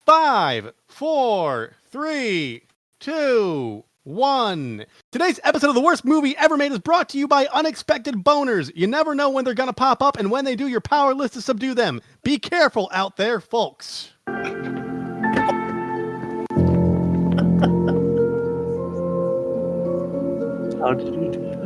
5, 4, 3, 2, 1. Today's episode of The Worst Movie Ever Made is brought to you by Unexpected Boners. You never know when they're gonna pop up, and when they do, you're powerless to subdue them. Be careful out there, folks. How did you do that?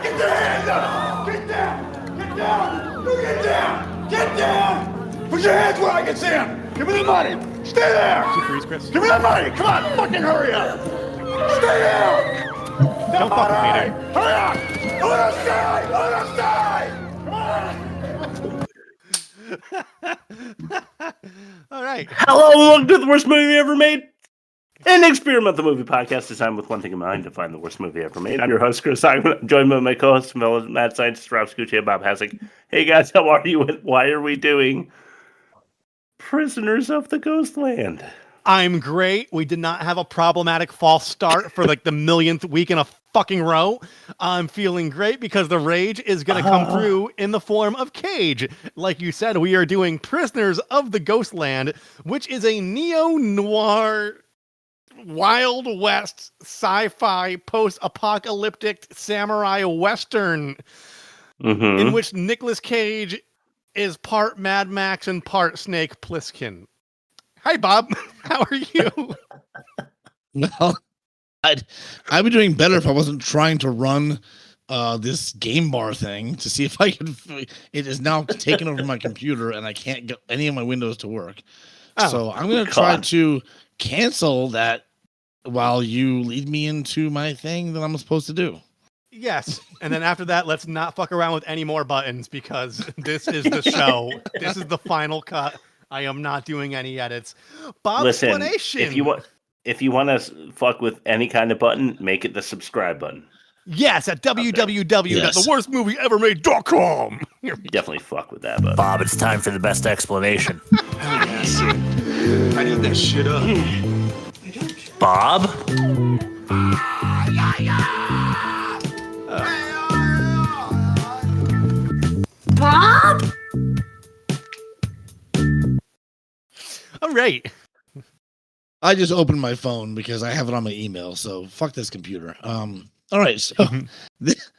Get your hands up! Get down! Get down! Get down! Get down! Put your hands where I can see them! Give me the money! Stay there! Did you freeze, Chris? Give me the money! Come on! Fucking hurry up! Stay there! Don't fuck with me there. Hurry up! Other side! Other side! Come on! All right. Hello, welcome to The Worst Movie Ever Made. An experimental movie podcast designed with one thing in mind: to find the worst movie ever made. I'm your host, Chris. I'm joined by my co-host, mad scientist Rob Scucci and Bob Hasek. Hey guys, how are you? And why are we doing Prisoners of the Ghostland? I'm great. We did not have a problematic false start for like the millionth week in a fucking row. I'm feeling great because the rage is going to come through in the form of Cage. Like you said, we are doing Prisoners of the Ghostland, which is a neo-noir Wild West sci-fi post-apocalyptic samurai western in which Nicolas Cage is part Mad Max and part Snake Plissken. Hi, Bob. How are you? Well, I'd be doing better if I wasn't trying to run this game bar thing to see if I could. It is now taken over my computer, and I can't get any of my windows to work. Oh, so I'm going to try to cancel that while you lead me into my thing that I'm supposed to do. Yes. And then after that, let's not fuck around with any more buttons because this is the show. This is the final cut. I am not doing any edits. Bob's Listen, explanation. if you want to fuck with any kind of button, make it the subscribe button. Yes, at www.theworstmovieevermade.com. You definitely fuck with that, but Bob, it's time for the best explanation. Yes. I need that shit up. Bob? Bob? All right. I just opened my phone because I have it on my email, so fuck this computer. All right, so this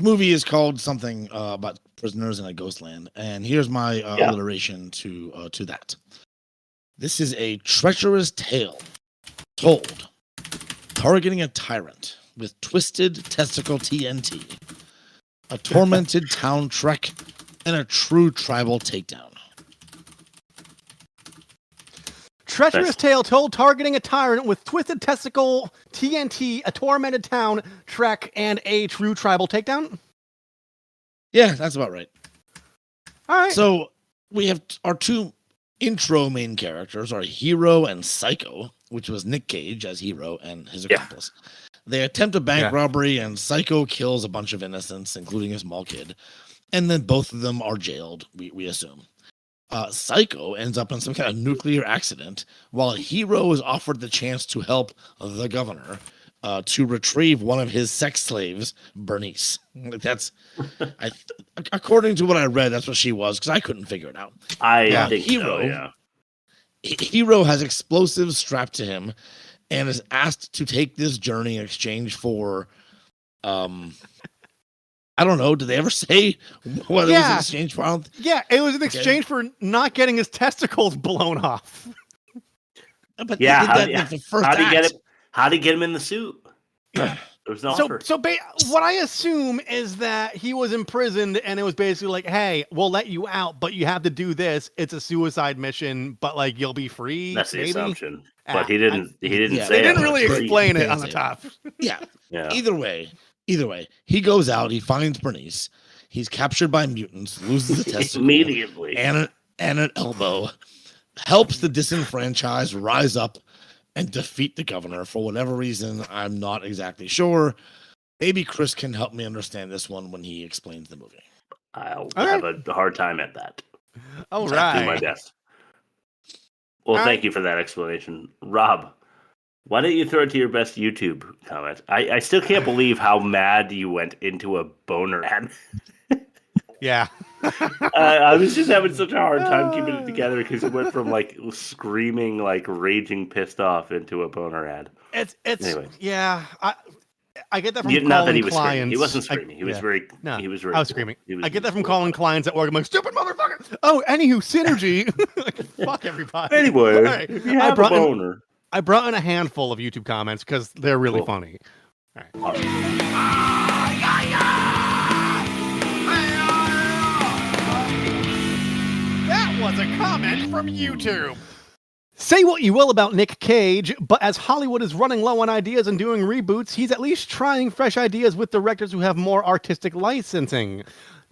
movie is called something about prisoners in a ghostland, and here's my alliteration to that. This is a treacherous tale told targeting a tyrant with twisted testicle TNT, a tormented town trek, and a true tribal takedown. Treacherous tale told targeting a tyrant with twisted testicle, TNT, a tormented town, trek, and a true tribal takedown? Yeah, that's about right. All right. So we have our two intro main characters, our hero and Psycho, which was Nick Cage as hero and his accomplice. They attempt a bank robbery, and Psycho kills a bunch of innocents, including a small kid. And then both of them are jailed, we assume. Psycho ends up in some kind of nuclear accident, while Hero is offered the chance to help the governor to retrieve one of his sex slaves, Bernice. That's, according to what I read, that's what she was, because I couldn't figure it out. I think Hero, so, yeah. Hero has explosives strapped to him and is asked to take this journey in exchange for, I don't know. Did they ever say what it was in exchange for? It was in exchange for not getting his testicles blown off. But How did do you get him in the suit? There was no offer. What I assume is that he was imprisoned, and it was basically like, "Hey, we'll let you out, but you have to do this. It's a suicide mission, but like you'll be free." That's the maybe? assumption. But he didn't say They didn't really free. explain it on the top. Yeah. Either way, he goes out. He finds Bernice. He's captured by mutants. Loses a testicle immediately and an elbow. Helps the disenfranchised rise up and defeat the governor for whatever reason. I'm not exactly sure. Maybe Chris can help me understand this one when he explains the movie. I'll have a hard time at that. All I'll right. do my best. Well, thank you for that explanation. Rob, Why don't you throw it to your best YouTube comment? I still can't believe how mad you went into a boner ad. Yeah. I was just having such a hard time keeping it together because you went from like screaming, like raging, pissed off into a boner ad. It's Anyway. yeah. I get that from Not that he calling was screaming. clients. He wasn't screaming. He was very. No, He was very. I was cool. screaming. Was, I get that from calling clients at work. I'm like, stupid motherfucker. Oh, anywho, synergy. Like, fuck everybody. Anyway, right. if you have a boner. I brought in a handful of YouTube comments because they're really funny. All right. That was a comment from YouTube. Say what you will about Nick Cage, but as Hollywood is running low on ideas and doing reboots, he's at least trying fresh ideas with directors who have more artistic licensing.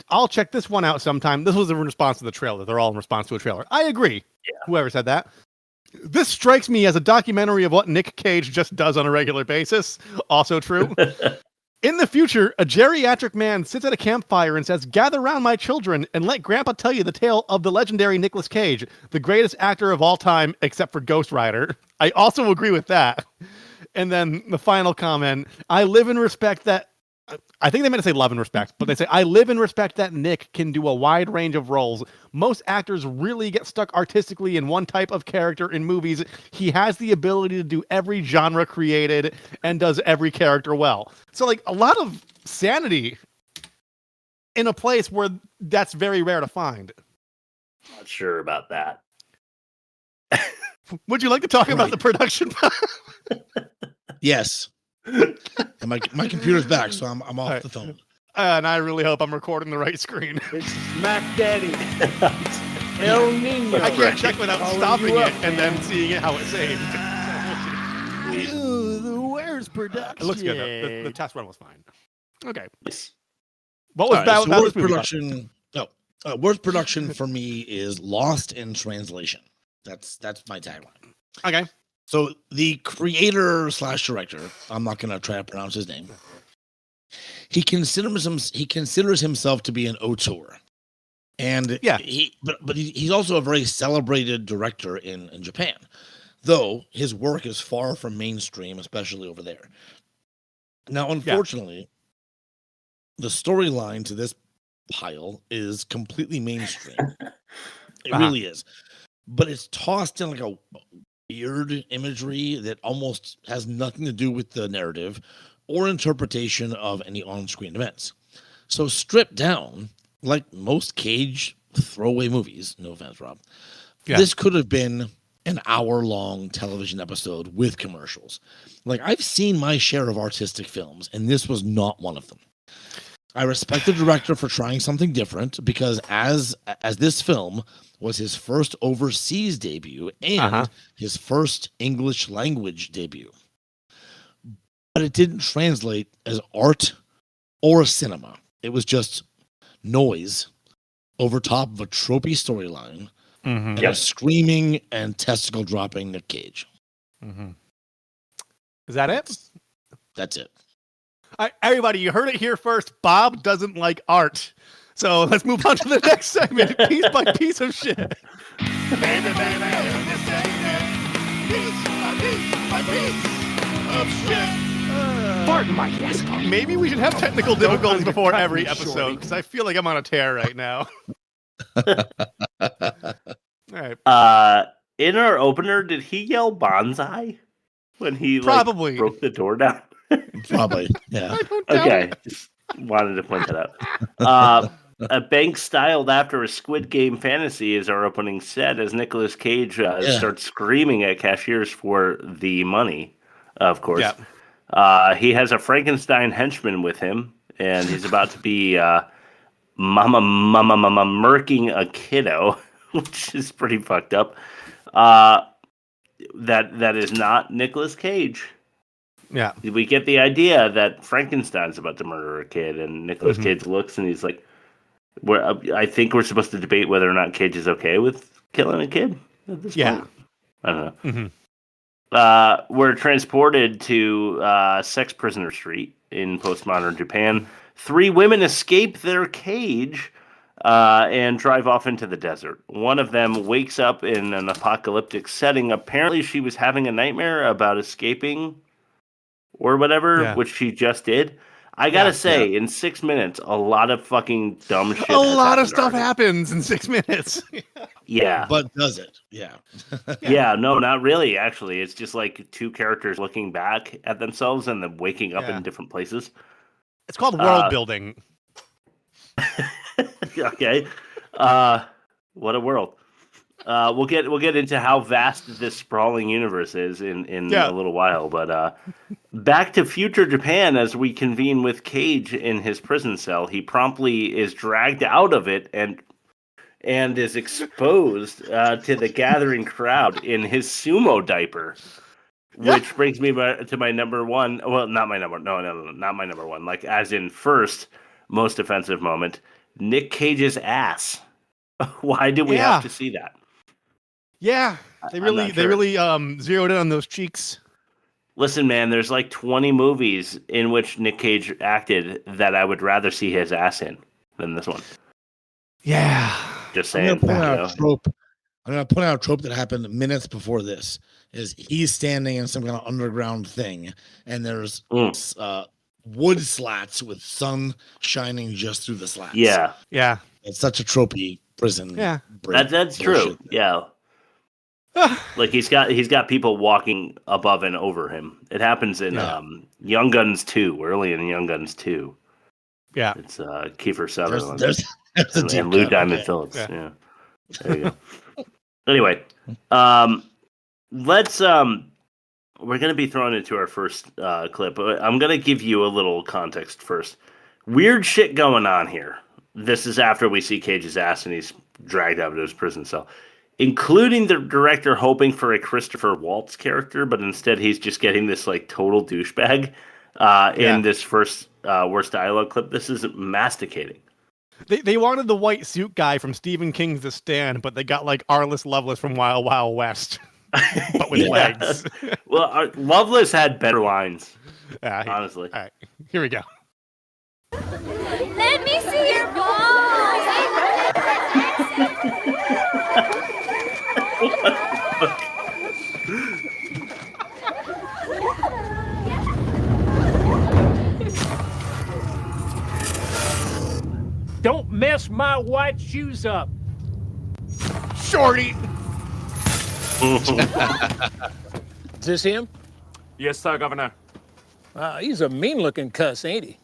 I'll check this one out sometime. This was in response to the trailer. They're all in response to a trailer. I agree. Yeah. Whoever said that. This strikes me as a documentary of what Nick Cage just does on a regular basis. Also true. In the future, a geriatric man sits at a campfire and says, "Gather round, my children, and let Grandpa tell you the tale of the legendary Nicolas Cage, the greatest actor of all time, except for Ghost Rider." I also agree with that. And then the final comment, I live and respect that. I think they meant to say love and respect, but they say, I live and respect that Nick can do a wide range of roles. Most actors really get stuck artistically in one type of character in movies. He has the ability to do every genre created and does every character well. So like a lot of sanity in a place where that's very rare to find. Not sure about that. Would you like to talk about the production? Yes. And my computer's back, so I'm off the phone. And I really hope I'm recording the right screen. It's Smack Daddy. El Nino. I can't check without stopping it and then seeing it how it saved. Where's production? It looks good though. The test run was fine. Okay. Yes. What was bad about this movie? Production? No, worst production for me is Lost in Translation. That's my tagline. Okay. So the creator / director, I'm not going to try to pronounce his name. He considers himself to be an auteur, and yeah, but he's also a very celebrated director in Japan, though his work is far from mainstream, especially over there. Now, unfortunately, the storyline to this pile is completely mainstream. It really is, but it's tossed in like a weird imagery that almost has nothing to do with the narrative or interpretation of any on-screen events. So stripped down, like most Cage throwaway movies, no offense, Rob, this could have been an hour-long television episode with commercials. Like, I've seen my share of artistic films, and this was not one of them. I respect the director for trying something different, because as this film was his first overseas debut and his first English language debut. But it didn't translate as art or cinema. It was just noise over top of a tropey storyline and a screaming and testicle dropping Nick Cage. Is that it? That's it. Everybody, you heard it here first. Bob doesn't like art. So let's move on to the next segment, piece by piece of shit. Baby, this ain't it. Piece by piece of shit. Pardon my yes. Maybe we should have technical difficulties before every episode, because I feel like I'm on a tear right now. All right. In our opener, did he yell bonsai when he probably broke the door down? Probably, yeah. Okay, just wanted to point that out. A bank styled after a Squid Game fantasy is our opening set as Nicolas Cage starts screaming at cashiers for the money, of course. He has a Frankenstein henchman with him, and he's about to be murking a kiddo, which is pretty fucked up. That is not Nicolas Cage. Yeah. We get the idea that Frankenstein's about to murder a kid, and Nicolas Cage looks and he's like, I think we're supposed to debate whether or not Cage is okay with killing a kid at this point. I don't know. We're transported to Sex Prisoner Street in postmodern Japan. 3 women escape their cage and drive off into the desert. One of them wakes up in an apocalyptic setting. Apparently, she was having a nightmare about escaping or whatever, which she just did. I gotta say, in 6 minutes, a lot of fucking dumb shit. A lot of stuff happens in 6 minutes. Yeah. But does it? Yeah. Yeah, no, not really, actually. It's just like two characters looking back at themselves and then waking up in different places. It's called world building. Okay. What a world. We'll get into how vast this sprawling universe is in a little while, but back to future Japan as we convene with Cage in his prison cell. He promptly is dragged out of it and is exposed to the gathering crowd in his sumo diaper. Which brings me to my number one. Well, not my number. No, not my number one. Like, as in first most offensive moment, Nick Cage's ass. Why do we have to see that? Yeah, they really zeroed in on those cheeks. Listen, man, there's like 20 movies in which Nick Cage acted that I would rather see his ass in than this one. Yeah, just saying. I'm gonna point out a trope that happened minutes before this. Is he's standing in some kind of underground thing, and there's wood slats with sun shining just through the slats. Yeah. It's such a tropey prison. Yeah, that's true. Yeah. Like he's got people walking above and over him. It happens in Young Guns 2, early in Young Guns 2. Yeah. It's Kiefer Sutherland there's and Lou Diamond Phillips. Yeah. There you go. Anyway, let's we're gonna be thrown into our first clip. I'm gonna give you a little context first. Weird shit going on here. This is after we see Cage's ass and he's dragged out of his prison cell. Including the director hoping for a Christopher Waltz character, but instead he's just getting this like total douchebag in this first worst dialogue clip. This is masticating. They wanted the white suit guy from Stephen King's The Stand, but they got like Arliss Lovelace from Wild Wild West, but with legs. Well, Lovelace had better lines, honestly. All right, here we go. Let me see your balls. What the fuck? Don't mess my white shoes up. Shorty. Is this him? Yes, sir, Governor. He's a mean-looking cuss, ain't he?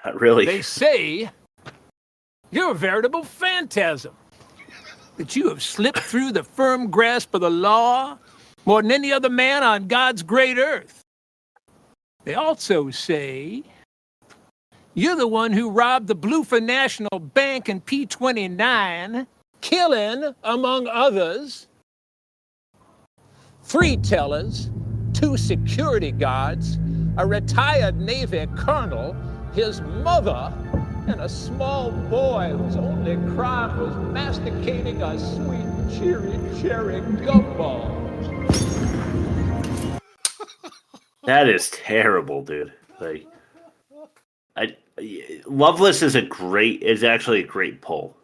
Not really. They say you're a veritable phantasm. That you have slipped through the firm grasp of the law more than any other man on God's great earth. They also say you're the one who robbed the Bluefer National Bank in P-29, killing, among others, 3 tellers, 2 security guards, a retired Navy colonel, his mother, and a small boy whose only crime was masticating a sweet, cheery cherry gumball. That is terrible, dude. Like, Loveless is actually a great pull.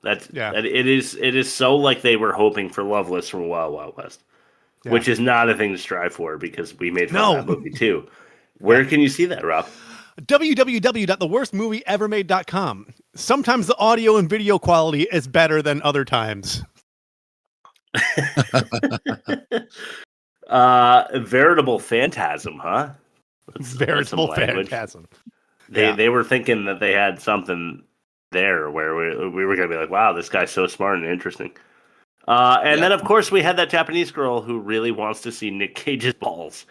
It is so like they were hoping for Loveless from Wild Wild West, which is not a thing to strive for because we made fun of that movie too. Where can you see that, Rob? www.theworstmovieevermade.com. Sometimes the audio and video quality is better than other times. Veritable phantasm, huh? Veritable phantasm. They were thinking that they had something there where we were going to be like, wow, this guy's so smart and interesting. And then, of course, we had that Japanese girl who really wants to see Nick Cage's balls.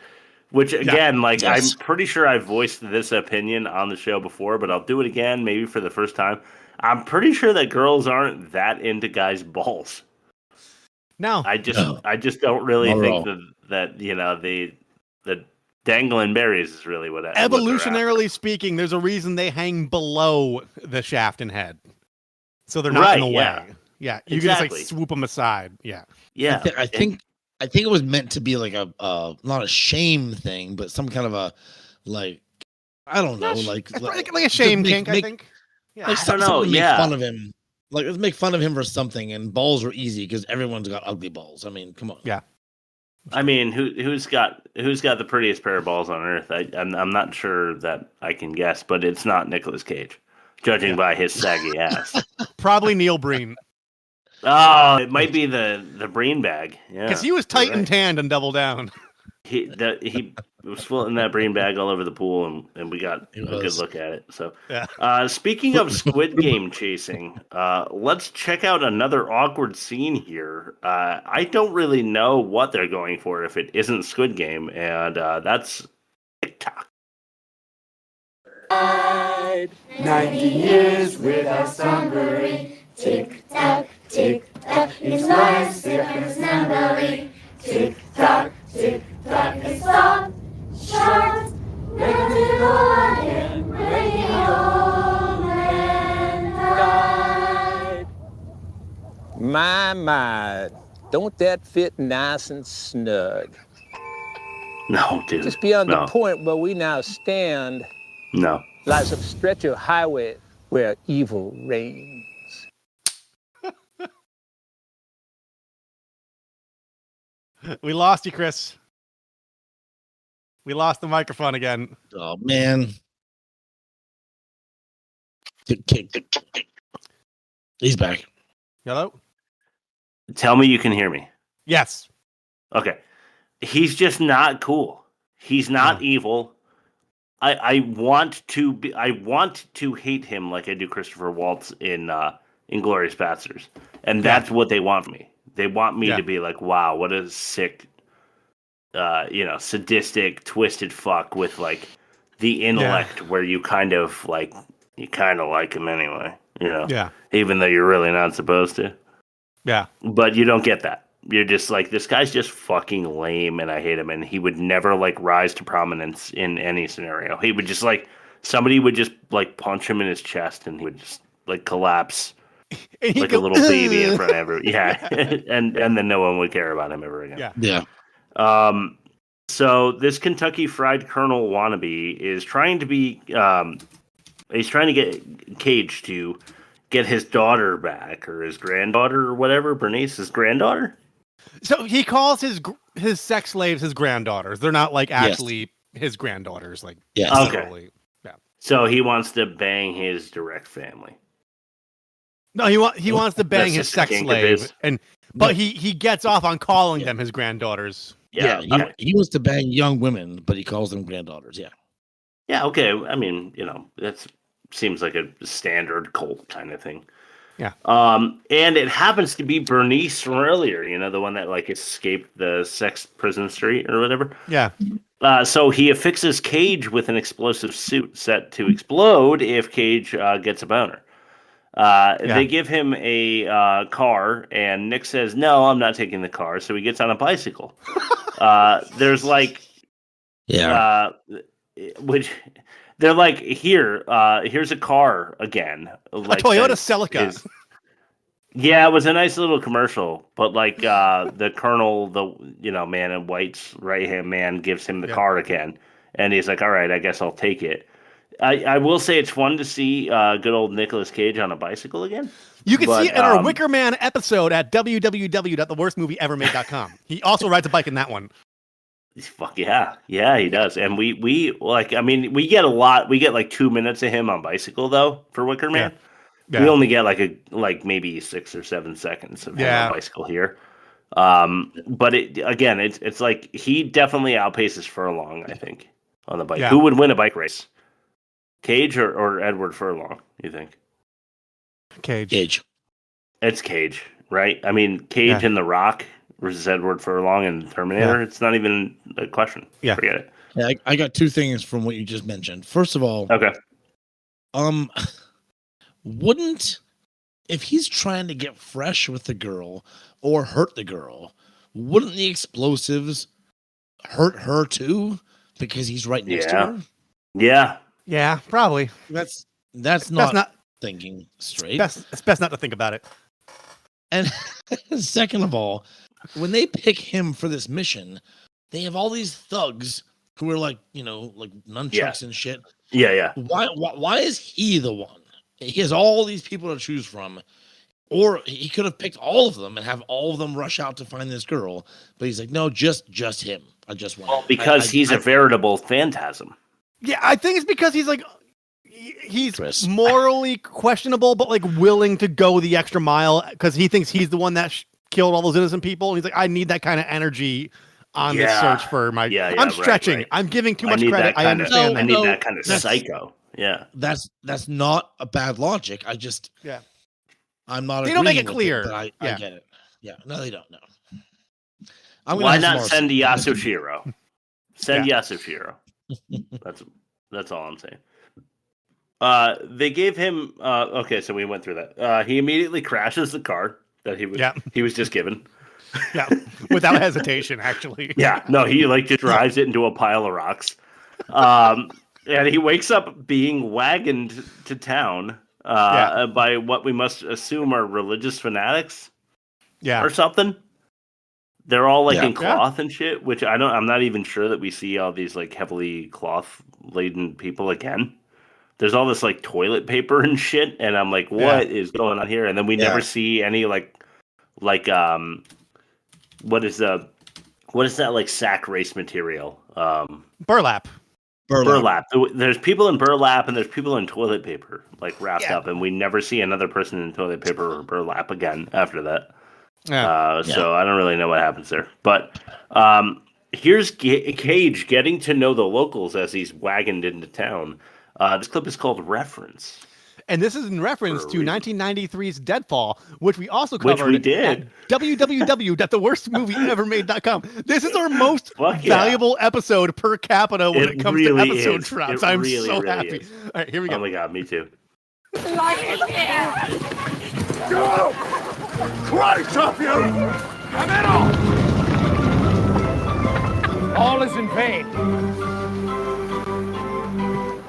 Which, again, I'm pretty sure I voiced this opinion on the show before, but I'll do it again, maybe for the first time. I'm pretty sure that girls aren't that into guys' balls. No. I just don't really think that the dangling berries is really what evolutionarily speaking, there's a reason they hang below the shaft and head. So they're not in the way. Yeah. You can just like swoop them aside. Yeah. Yeah. I think it was meant to be like a not a shame thing, but some kind of a like I don't know, like a shame kink. I think. Yeah, Like I don't know. someone make Yeah. fun of him. Like let's make fun of him for something, and balls are easy because everyone's got ugly balls. I mean, come on. Yeah. I mean, who's got the prettiest pair of balls on earth? I'm not sure that I can guess, but it's not Nicolas Cage, judging by his saggy ass. Probably Neil Breen. Oh, it might be the Breen bag. Yeah, Because he was tight you're and tanned and Double Down. He was floating that Breen bag all over the pool, and we got He a good was. look at it. So, Yeah. speaking of Squid Game chasing, let's check out another awkward scene here. I don't really know what they're going for if it isn't Squid Game, and that's TikTok. 90 years without somebody. Tick tock, it's nice, it's memory. Tick tock, it's long, short, let it go again, breaking home and died. My, don't that fit nice and snug? No, dude. Just beyond no. the point where we now stand No. lies a stretch of highway where evil reigns. We lost you, Chris. We lost the microphone again. Oh man. He's back. Hello? Tell me you can hear me. Yes. Okay. He's just not cool. He's not evil. I want to hate him like I do Christopher Waltz in Inglourious Basterds. And that's what they want from me. They want me to be like, wow, what a sick sadistic, twisted fuck with like the intellect where you kind of like him anyway, Yeah. even though you're really not supposed to. Yeah. But you don't get that. You're just like, this guy's just fucking lame and I hate him. And he would never like rise to prominence in any scenario. He would just like, somebody would just like punch him in his chest and he would just like collapse like a little baby in front of everyone. Yeah. and then no one would care about him ever again. Yeah. Yeah. So this Kentucky Fried Colonel wannabe is trying to be, he's trying to get Cage to get his daughter back, or his granddaughter, or whatever. Bernice, his granddaughter. So he calls his sex slaves his granddaughters. They're not like actually his granddaughters. Like Okay. Totally. Yeah. So he wants to bang his direct family. No, he wants to bang his sex slave, but he gets off on calling them his granddaughters. Yeah. He wants to bang young women, but he calls them granddaughters. Yeah. Yeah. Okay. I mean, that seems like a standard cult kind of thing. Yeah. And it happens to be Bernice from earlier, the one that like escaped the sex prison street or whatever. Yeah. So he affixes Cage with an explosive suit set to explode if Cage gets a boner. They give him a car, and Nick says, "No, I'm not taking the car." So he gets on a bicycle. There's like, which they're like, here's a car again, like a Toyota Celica. Yeah, it was a nice little commercial, but like the colonel, the man in white's right hand man gives him the car again, and he's like, "All right, I guess I'll take it." I will say it's fun to see good old Nicolas Cage on a bicycle again. You can see it in our Wicker Man episode at www.theworstmovieevermade.com. He also rides a bike in that one. Fuck yeah, he does. And we like, I mean, we get a lot. We get like 2 minutes of him on bicycle though for Wicker Man. Yeah. We only get like maybe 6 or 7 seconds of him on bicycle here. But it's like he definitely outpaces Furlong, I think, on the bike. Yeah. Who would win a bike race? Cage or Edward Furlong, you think? Cage. It's Cage, right? I mean, Cage in The Rock versus Edward Furlong in Terminator. It's not even a question. Yeah. Forget it. Yeah, I got two things from what you just mentioned. First of all, wouldn't, if he's trying to get fresh with the girl or hurt the girl, wouldn't the explosives hurt her too? Because he's right next to her? Yeah, probably. That's not thinking straight. It's best not to think about it. And second of all, when they pick him for this mission, they have all these thugs who are like, like nunchucks and shit. Yeah. Why is he the one He has all these people to choose from. Or he could have picked all of them and have all of them rush out to find this girl. But he's like, no, just him. I just want. Well, because he's a veritable phantasm. Yeah, I think it's because he's like he's Chris. morally questionable, but like willing to go the extra mile because he thinks he's the one that killed all those innocent people. And he's like, I need that kind of energy on this search for my. I'm stretching. Right. I'm giving too much credit. I understand. I need that kind of psycho. Yeah, that's not a bad logic. I'm not. They don't make it clear. But I get it. Yeah, no, they don't know. Why not send Yasuhiro? Send Yasuhiro. That's all I'm saying. They gave him. Okay, so we went through that. He immediately crashes the car that he was just given. Yeah, without hesitation, actually. Yeah, no, he like just drives it into a pile of rocks. And he wakes up being wagoned to town. By what we must assume are religious fanatics, or something. They're all like in cloth and shit, which I'm not even sure that we see all these like heavily cloth laden people again. There's all this like toilet paper and shit, and I'm like, what is going on here? And then we never see any like what is that like sack race material? Burlap. There's people in burlap and there's people in toilet paper, like wrapped up, and we never see another person in toilet paper or burlap again after that. So I don't really know what happens there. But here's Cage getting to know the locals as he's wagoned into town. This clip is called Reference. And this is in reference to 1993's Deadfall, which we also covered. Which we did. At www.theworstmovieevermade.com. This is our most valuable episode per capita when it comes to episode drops. I'm so happy. All right, here we go. Oh my god, me too. Go! Karate chop you! I'm in All is in vain.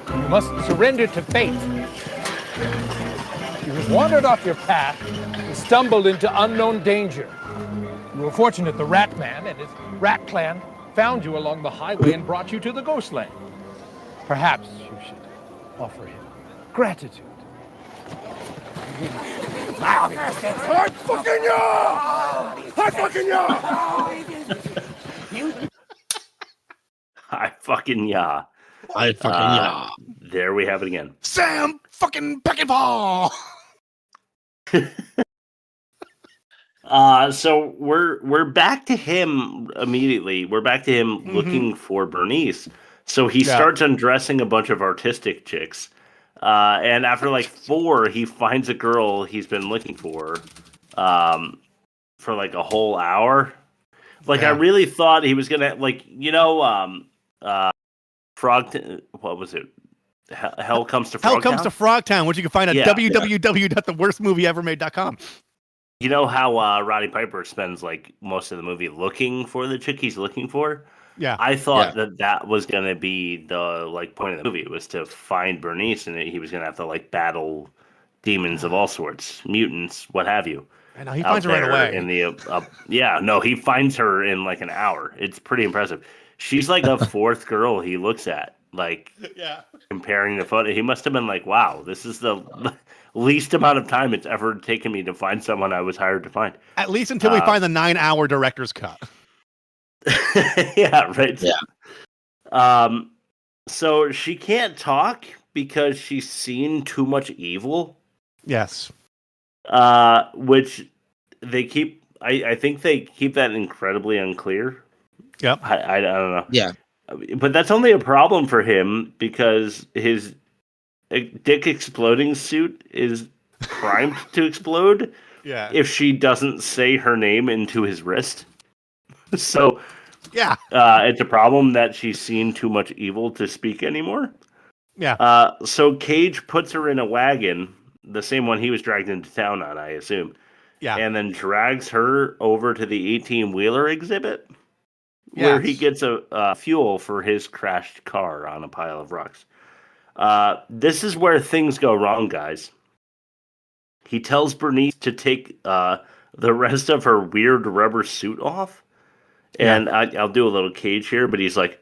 You must surrender to fate. You have wandered off your path and stumbled into unknown danger. You were fortunate the Rat Man and his rat clan found you along the highway and brought you to the Ghostland. Perhaps you should offer him gratitude. Hi-fucking-yah. There we have it again. Sam fucking Peckinpah! So we're back to him immediately. We're back to him looking for Bernice. So he starts undressing a bunch of artistic chicks. And after like 4, he finds a girl he's been looking for like a whole hour. Like I really thought he was gonna Frog. What was it? Hell Comes to Frogtown. Hell Comes to Frogtown, which you can find at www.theworstmovieevermade.com. You know how Roddy Piper spends like most of the movie looking for the chick he's looking for? Yeah. I thought that was going to be the like point of the movie. It was to find Bernice, and he was going to have to like battle demons of all sorts, mutants, what have you. I know, he finds her right away. In the he finds her in like an hour. It's pretty impressive. She's like the 4th girl he looks at. Like, comparing the photo, he must have been like, wow, this is the least amount of time it's ever taken me to find someone I was hired to find. At least until we find the 9-hour director's cut. Yeah, right. Yeah. So she can't talk because she's seen too much evil. Yes. Which they keep, I think they keep that incredibly unclear. Yep. I don't know. Yeah. But that's only a problem for him because his dick exploding suit is primed to explode if she doesn't say her name into his wrist. So it's a problem that she's seen too much evil to speak anymore. Yeah. So Cage puts her in a wagon, the same one he was dragged into town on, I assume. Yeah. And then drags her over to the 18-wheeler exhibit. Where he gets a fuel for his crashed car on a pile of rocks. This is where things go wrong, guys. He tells Bernice to take the rest of her weird rubber suit off. And I'll do a little Cage here, but he's like,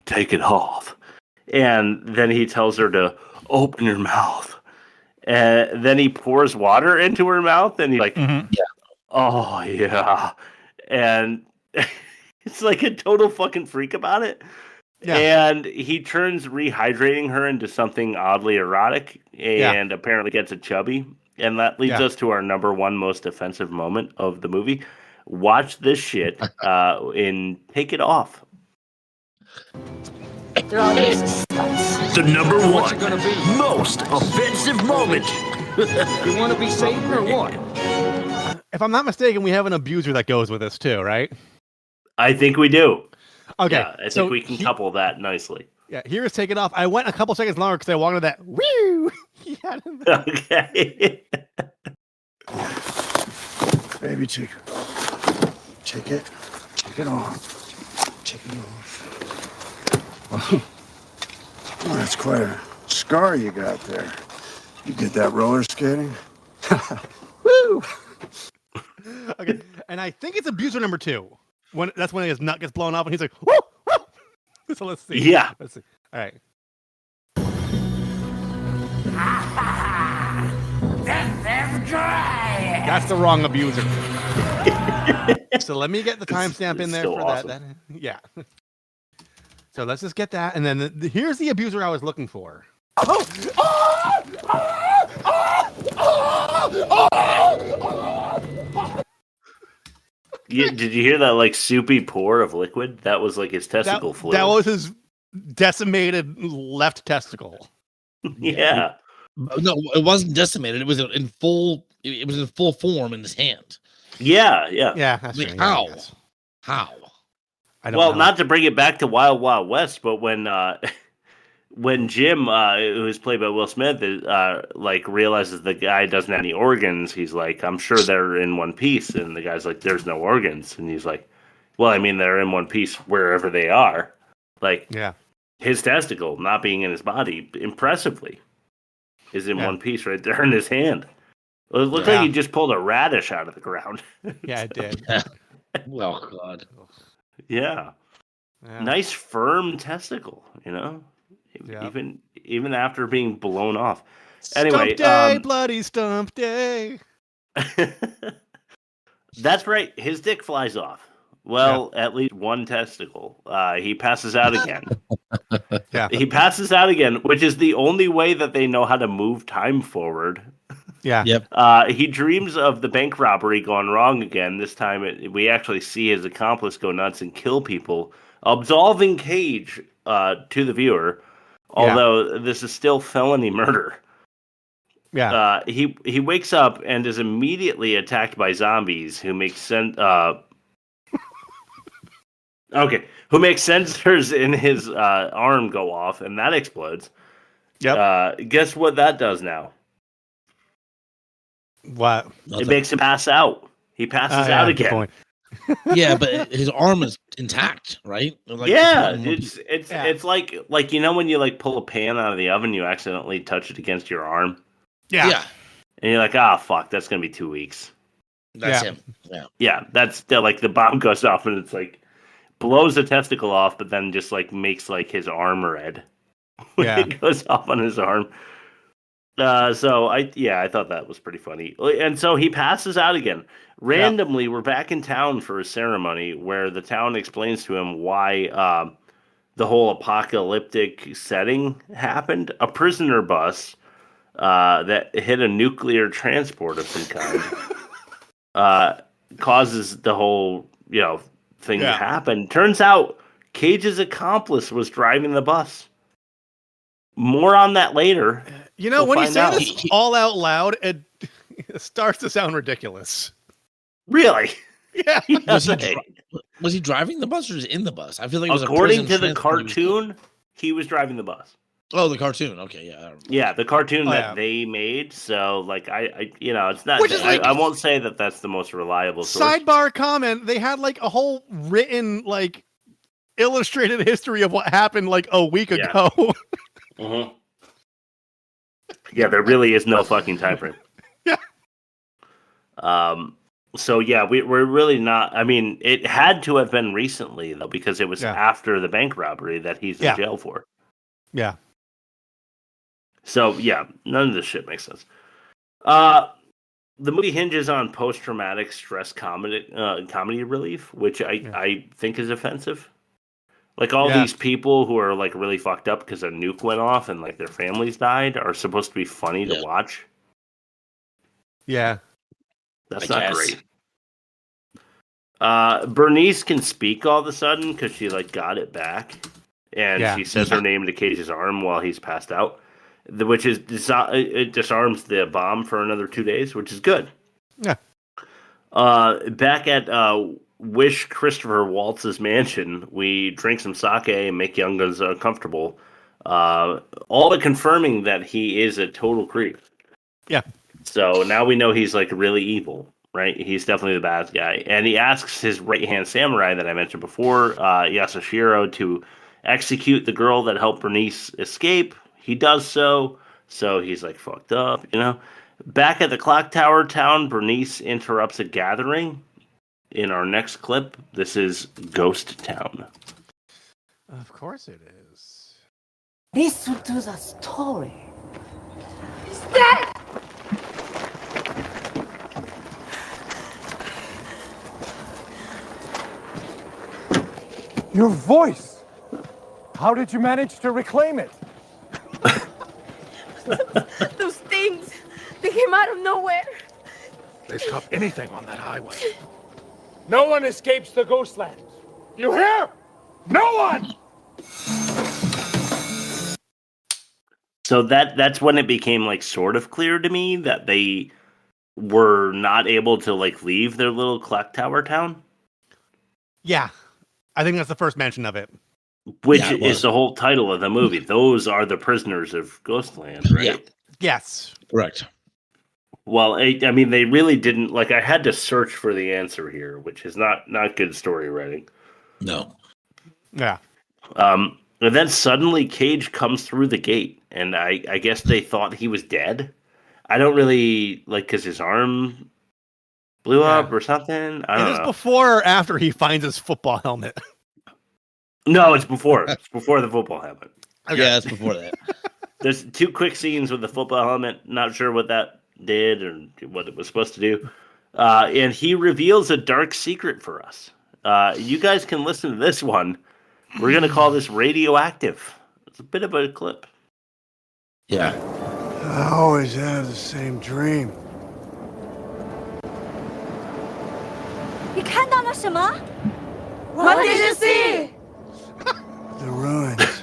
take it off. And then he tells her to open your mouth. And then he pours water into her mouth, and he's like, "Oh yeah," and it's like a total fucking freak about it. Yeah. And he turns rehydrating her into something oddly erotic, and apparently gets a chubby. And that leads us to our number one most offensive moment of the movie. Watch this shit in Take It Off. The number What's it one gonna be? most offensive moment. You want to be Satan or what? If I'm not mistaken, we have an abuser that goes with this too, right? I think we do. Okay. Yeah, I think we can couple that nicely. Yeah, here is Take It Off. I went a couple seconds longer because I wanted that woo. Okay. Baby, take it off. Take it off. Oh, that's quite a scar you got there. You did that roller skating? Woo! Okay, and I think it's abuser number 2. That's when his nut gets blown up and he's like, woo, woo. So let's see. Yeah. Let's see. All right. That's the wrong abuser. So let me get the timestamp in there so for awesome. that. Yeah. So let's just get that, and then here's the abuser I was looking for. Did you hear that like soupy pour of liquid? That was like his testicle fluid. That was his decimated left testicle. Yeah. No, it wasn't decimated. It was in full. It was in full form in his hand. Yeah. Yeah. That's Like, true, how? yeah, I guess. How? I don't Well, know. not to bring it back to Wild Wild West, but when Jim, who is played by Will Smith, like realizes the guy doesn't have any organs, he's like, "I'm sure they're in one piece," and the guy's like, "There's no organs," and he's like, "Well, I mean, they're in one piece wherever they are." Like, Yeah. his testicle not being in his body, impressively, is in one piece right there in his hand. It looked like he just pulled a radish out of the ground. Yeah, it did. Well, God. Yeah. Yeah. Nice firm testicle, you know? Yeah. Even after being blown off. Anyway, Stump day, bloody stump day. that's right. His dick flies off. Well, at least one testicle. He passes out again. Yeah. He passes out again, which is the only way that they know how to move time forward. Yeah. Yep. He dreams of the bank robbery gone wrong again. This time we actually see his accomplice go nuts and kill people, absolving Cage to the viewer, although this is still felony murder. Yeah. He wakes up and is immediately attacked by zombies who make who make sensors in his arm go off, and that explodes. Yep. Guess what that does now? What? It makes him pass out. He passes out good again. point. Yeah, but his arm is intact, right? Like, Yeah, it's it's like you know when you like pull a pan out of the oven, you accidentally touch it against your arm, Yeah. and you're like, ah, fuck, that's gonna be 2 weeks. that's Yeah. him. Yeah. Yeah, that's like the bomb goes off and it's like blows the testicle off, but then just like makes like his arm red when Yeah. it goes off on his arm. So I thought that was pretty funny. And so he passes out again. Randomly, we're back in town for a ceremony where the town explains to him why the whole apocalyptic setting happened. A prisoner bus that hit a nuclear transport of some kind causes the whole thing to happen. Turns out Cage's accomplice was driving the bus. More on that later. You know, We'll when you find say out. this all out loud, it starts to sound ridiculous. Really? Yeah. Was he driving the bus or was he in the bus? I feel like it was According a to the transport he was- cartoon, he was driving the bus. Oh, the cartoon. Okay, yeah. I remember. Yeah, the cartoon Oh, that yeah. they made. So, like, I it's not. Which is like- I won't say that that's the most reliable source. Sidebar comment, they had like a whole written, like, illustrated history of what happened like a week Yeah. ago. Mhm. Yeah, there really is no fucking time frame. Yeah. So yeah, we're really not. I mean, it had to have been recently though, because it was Yeah. after the bank robbery that he's in Yeah. jail for. Yeah. So yeah, none of this shit makes sense. The movie hinges on post-traumatic stress comedy relief, which I think is offensive. Like all these people who are like really fucked up because a nuke went off and like their families died are supposed to be funny to watch. Yeah, that's not great. Bernice can speak all of a sudden because she like got it back, and she says her name to Cage's arm while he's passed out, which is it disarms the bomb for another 2 days, which is good. Yeah. Back at Wish Christopher Waltz's mansion, we drink some sake and make young guns uncomfortable, all but confirming that he is a total creep. Yeah. So now we know he's like really evil. Right, he's definitely the bad guy, and he asks his right-hand samurai that I mentioned before, Yasushiro, to execute the girl that helped Bernice escape. He does so he's like fucked up, you know. Back at the clock tower town, Bernice interrupts a gathering. In our next clip, this is Ghost Town. Of course it is. Listen to the story. Dad! Your voice! How did you manage to reclaim it? Those things, they came out of nowhere. They stop anything on that highway. No one escapes the Ghostland. You hear? No one! So that's when it became like sort of clear to me that they were not able to like leave their little clock tower town. Yeah. I think that's the first mention of it. Which is the whole title of the movie. Those are the prisoners of Ghostland, right? Yeah. Yes. Correct. Well, I mean, they really didn't... Like, I had to search for the answer here, which is not good story writing. No. Yeah. And then suddenly Cage comes through the gate, and I guess they thought he was dead. I don't really... Like, because his arm blew up or something. I don't know. Is this before or after he finds his football helmet? No, it's before. It's before the football helmet. Okay. Yeah, it's before that. There's 2 quick scenes with the football helmet. Not sure what that did or what it was supposed to do. And he reveals a dark secret for us. You guys can listen to this one. We're going to call this radioactive. It's a bit of a clip. Yeah. I always have the same dream. 你看到了什么? What did you see? The ruins.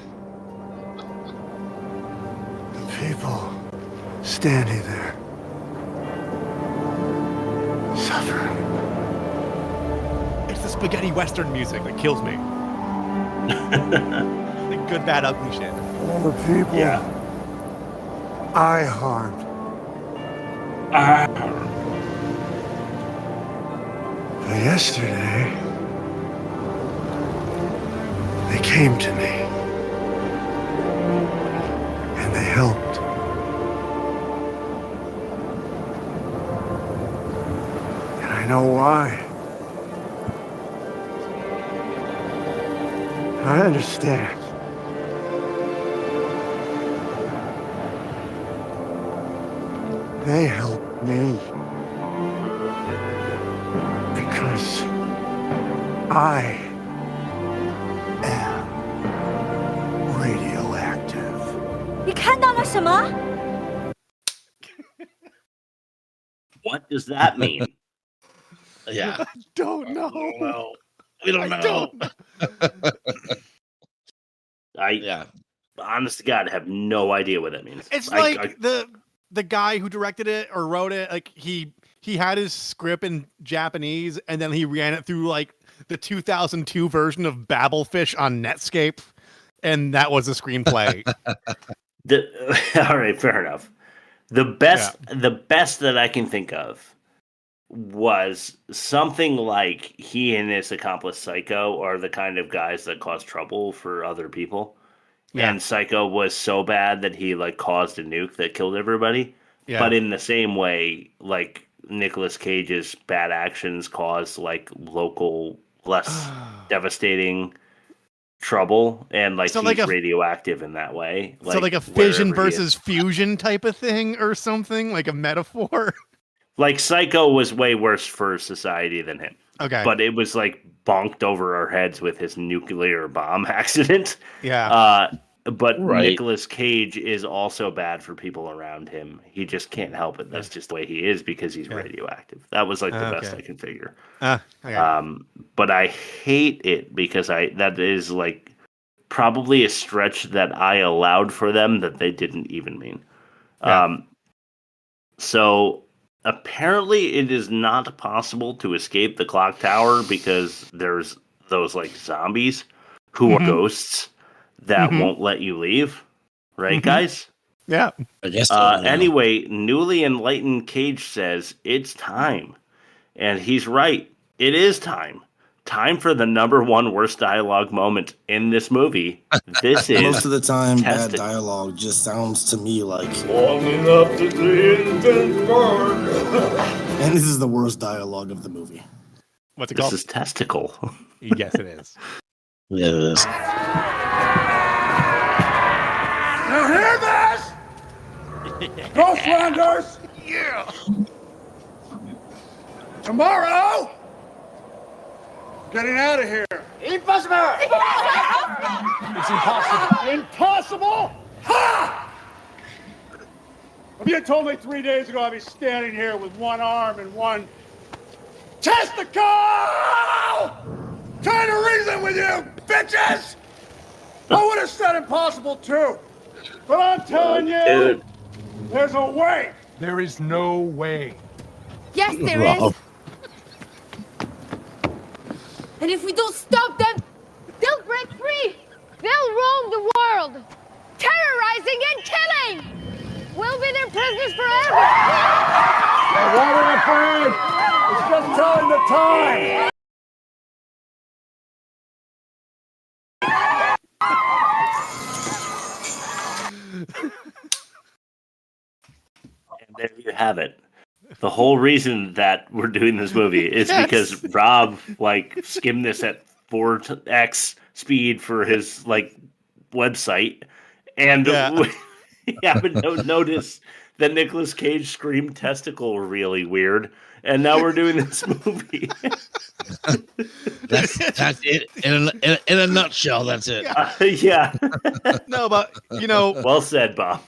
The people standing there. Suffering. It's the spaghetti western music that kills me. The good, bad, ugly shit. All the people I harmed. But yesterday, they came to me. And they helped. And I know why. I understand. They helped me. Because I am radioactive. 你看到了什么? What does that mean? Yeah. I don't know. We don't know. Honest to God, have no idea what that means. It's like the guy who directed it or wrote it, like he had his script in Japanese and then he ran it through like the 2002 version of Babelfish on Netscape, and that was a screenplay. All right, fair enough. The best that I can think of was something like he and his accomplice Psycho are the kind of guys that cause trouble for other people. Yeah. And Psycho was so bad that he like caused a nuke that killed everybody. Yeah. But in the same way, like Nicolas Cage's bad actions caused like local, less devastating trouble, and like So he's like radioactive in that way. So like a fission wherever he versus is. fusion type of thing or something, like a metaphor. Like Psycho was way worse for society than him. Okay. But it was like bonked over our heads with his nuclear bomb accident. Yeah. But Right. Nicolas Cage is also bad for people around him. He just can't help it. That's just the way he is because he's radioactive. That was like the best I can figure. Okay. But I hate it because that is like probably a stretch that I allowed for them that they didn't even mean. Yeah. So apparently it is not possible to escape the clock tower because there's those like zombies who are ghosts that won't let you leave. Right, guys? Yeah. I guess. Anyway, newly enlightened Cage says it's time. And he's right. It is time. Time for the number one worst dialogue moment in this movie. This is Most of the time, bad Testicle. dialogue just sounds to me like. Walking up to Clinton's And this is the worst dialogue of the movie. What's it This called? is Testicle. Yes, it is. Yeah, it is. You hear this? Ghostlanders! Yeah! Tomorrow, getting out of here. Impossible! It's impossible. Impossible? Ha! If you had told me 3 days ago I'd be standing here with one arm and one testicle! Trying to reason with you, bitches! I would have said impossible too. But I'm telling you, Dude. there's a way. There is no way. Yes, there is. And if we don't stop them, they'll break free. They'll roam the world, terrorizing and killing. We'll be their prisoners forever. Now, why are we afraid? It's just telling the time. And there you have it. The whole reason that we're doing this movie is because Rob like skimmed this at 4x speed for his like website, and we haven't noticed that Nicolas Cage screamed "testicle" really weird, and now we're doing this movie. That's it. In a nutshell, that's it. Yeah. No, but you know, Well said, Bob.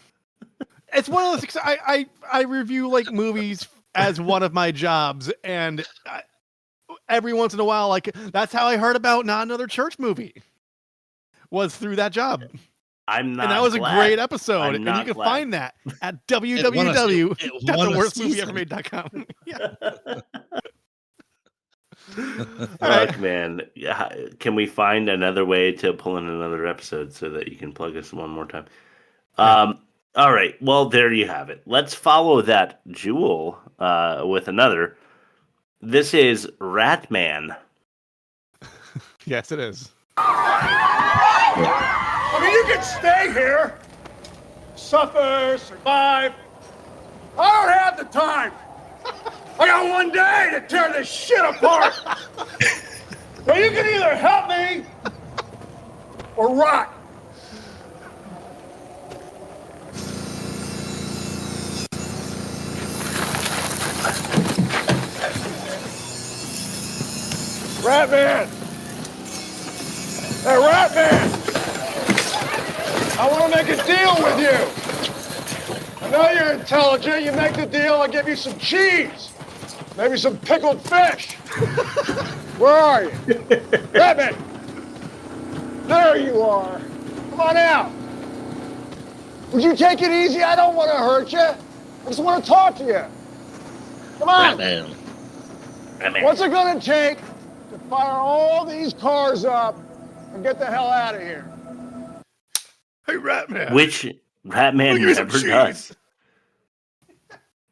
it's one of those things. I review like movies as one of my jobs, and every once in a while, like that's how I heard about Not Another Church Movie. Was through that job. I'm not. And that was glad. a great episode, I'm and not you can glad. find that at www.theworstmovieevermade.com. Yeah. Fuck, man. Can we find another way to pull in another episode so that you can plug us one more time? All right. Well, there you have it. Let's follow that jewel with another. This is Ratman. Yes, it is. I mean, you can stay here, suffer, survive. I don't have the time. I got one day to tear this shit apart. So you can either help me or rot. Ratman! Hey, Ratman! I want to make a deal with you. I know you're intelligent. You make the deal, I'll give you some cheese. Maybe some pickled fish. Where are you? Ratman! There you are. Come on out. Would you take it easy? I don't want to hurt you. I just want to talk to you. Come on. Batman. What's it going to take to fire all these cars up and get the hell out of here? Hey, Ratman. Which Ratman Give me some never cheese.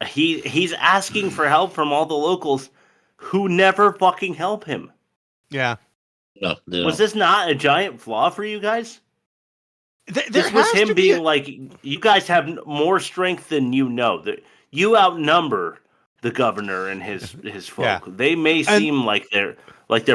does. He's asking for help from all the locals who never fucking help him. Yeah. No, they Was don't. this not a giant flaw for you guys? There This was has him to be being like, you guys have more strength than you know. You outnumber the governor and his folk. Yeah. They may seem like they're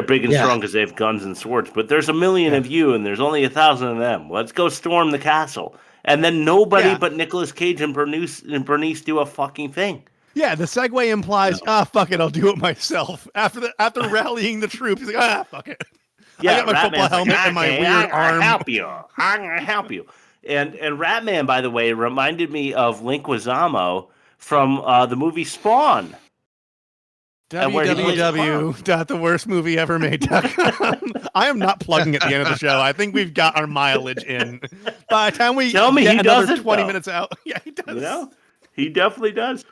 big and strong because they have guns and swords, but there's 1 million of you and there's only 1,000 of them. Let's go storm the castle. And then nobody but Nicolas Cage and Bernice do a fucking thing. Yeah, the segue implies, fuck it, I'll do it myself. After rallying the troops, he's like, fuck it. Yeah, I got my football helmet and my weird arm. I'm gonna help you. And Ratman, by the way, reminded me of Leguizamo from the movie Spawn. www.theworstmovieevermade.com. I am not plugging at the end of the show. I think we've got our mileage in. By the time we Tell me get he another doesn't, 20 though. minutes out. Yeah, he does. You know? He definitely does.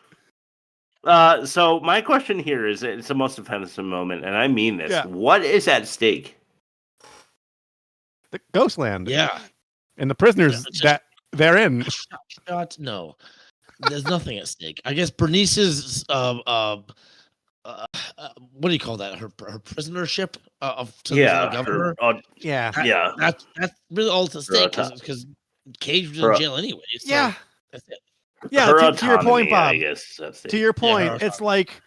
So my question here is, it's the most offensive moment, and I mean this. Yeah. What is at stake? The Ghostland. Yeah. And the prisoners that they're in. No. There's nothing at stake. I guess Bernice's what do you call that? Her prisonership of the governor. That's really all at stake because Cage was in jail anyway. So that's it. Yeah, to your point, Bob. I guess that's to your point, it's like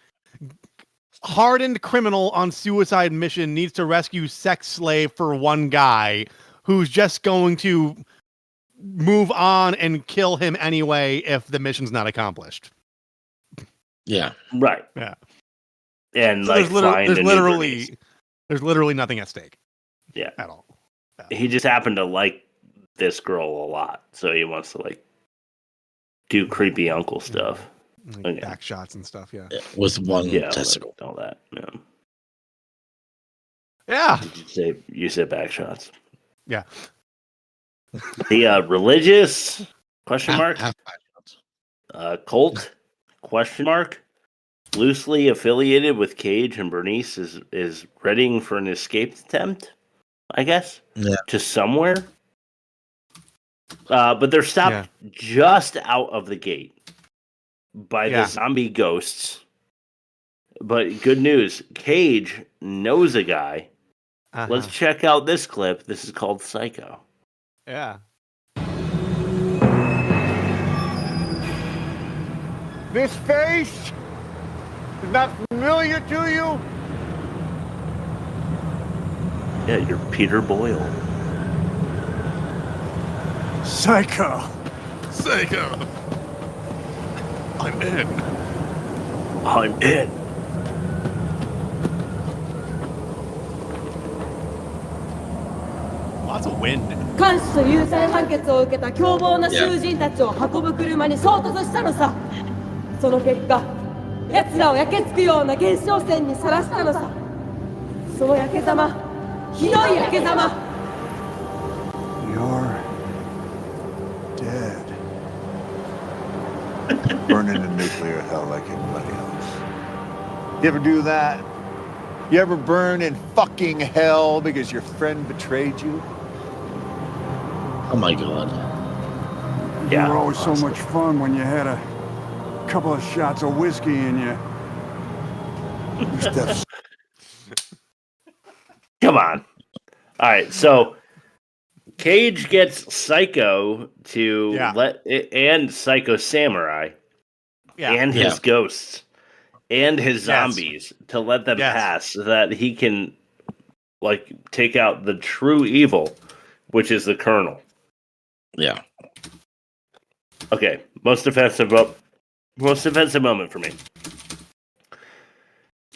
hardened criminal on suicide mission needs to rescue sex slave for one guy who's just going to move on and kill him anyway if the mission's not accomplished. Yeah. Right. Yeah. And so like there's literally nothing at stake. Yeah. At all. Yeah. He just happened to like this girl a lot, so he wants to like do creepy uncle stuff. Like back shots and stuff, yeah. With one testicle. All that. Yeah. Yeah. You said back shots. Yeah. The religious question mark cult question mark loosely affiliated with Cage and Bernice is readying for an escape attempt, I guess, to somewhere. But they're stopped just out of the gate by the zombie ghosts. But good news, Cage knows a guy. Let's check out this clip. This is called Psycho. Yeah. This face is not familiar to you? Yeah, you're Peter Boyle. Psycho. I'm in. Lots of wind. 監視と有罪判決を受けた凶暴な囚人たちを運ぶ車に衝突したのさ。その結果、奴らを焼けつくような現象線にさらしたのさ。その焼けざま、ひどい焼けざま。You're dead. Burning in nuclear hell like everybody else. You ever do that? You ever burn in fucking hell because your friend betrayed you? Oh my god. You were always so much fun when you had a couple of shots of whiskey in you. Come on. All right, so Cage gets Psycho to and Psycho Samurai and his ghosts and his zombies to let them pass so that he can like take out the true evil, which is the Colonel. Yeah. Okay, most offensive moment for me.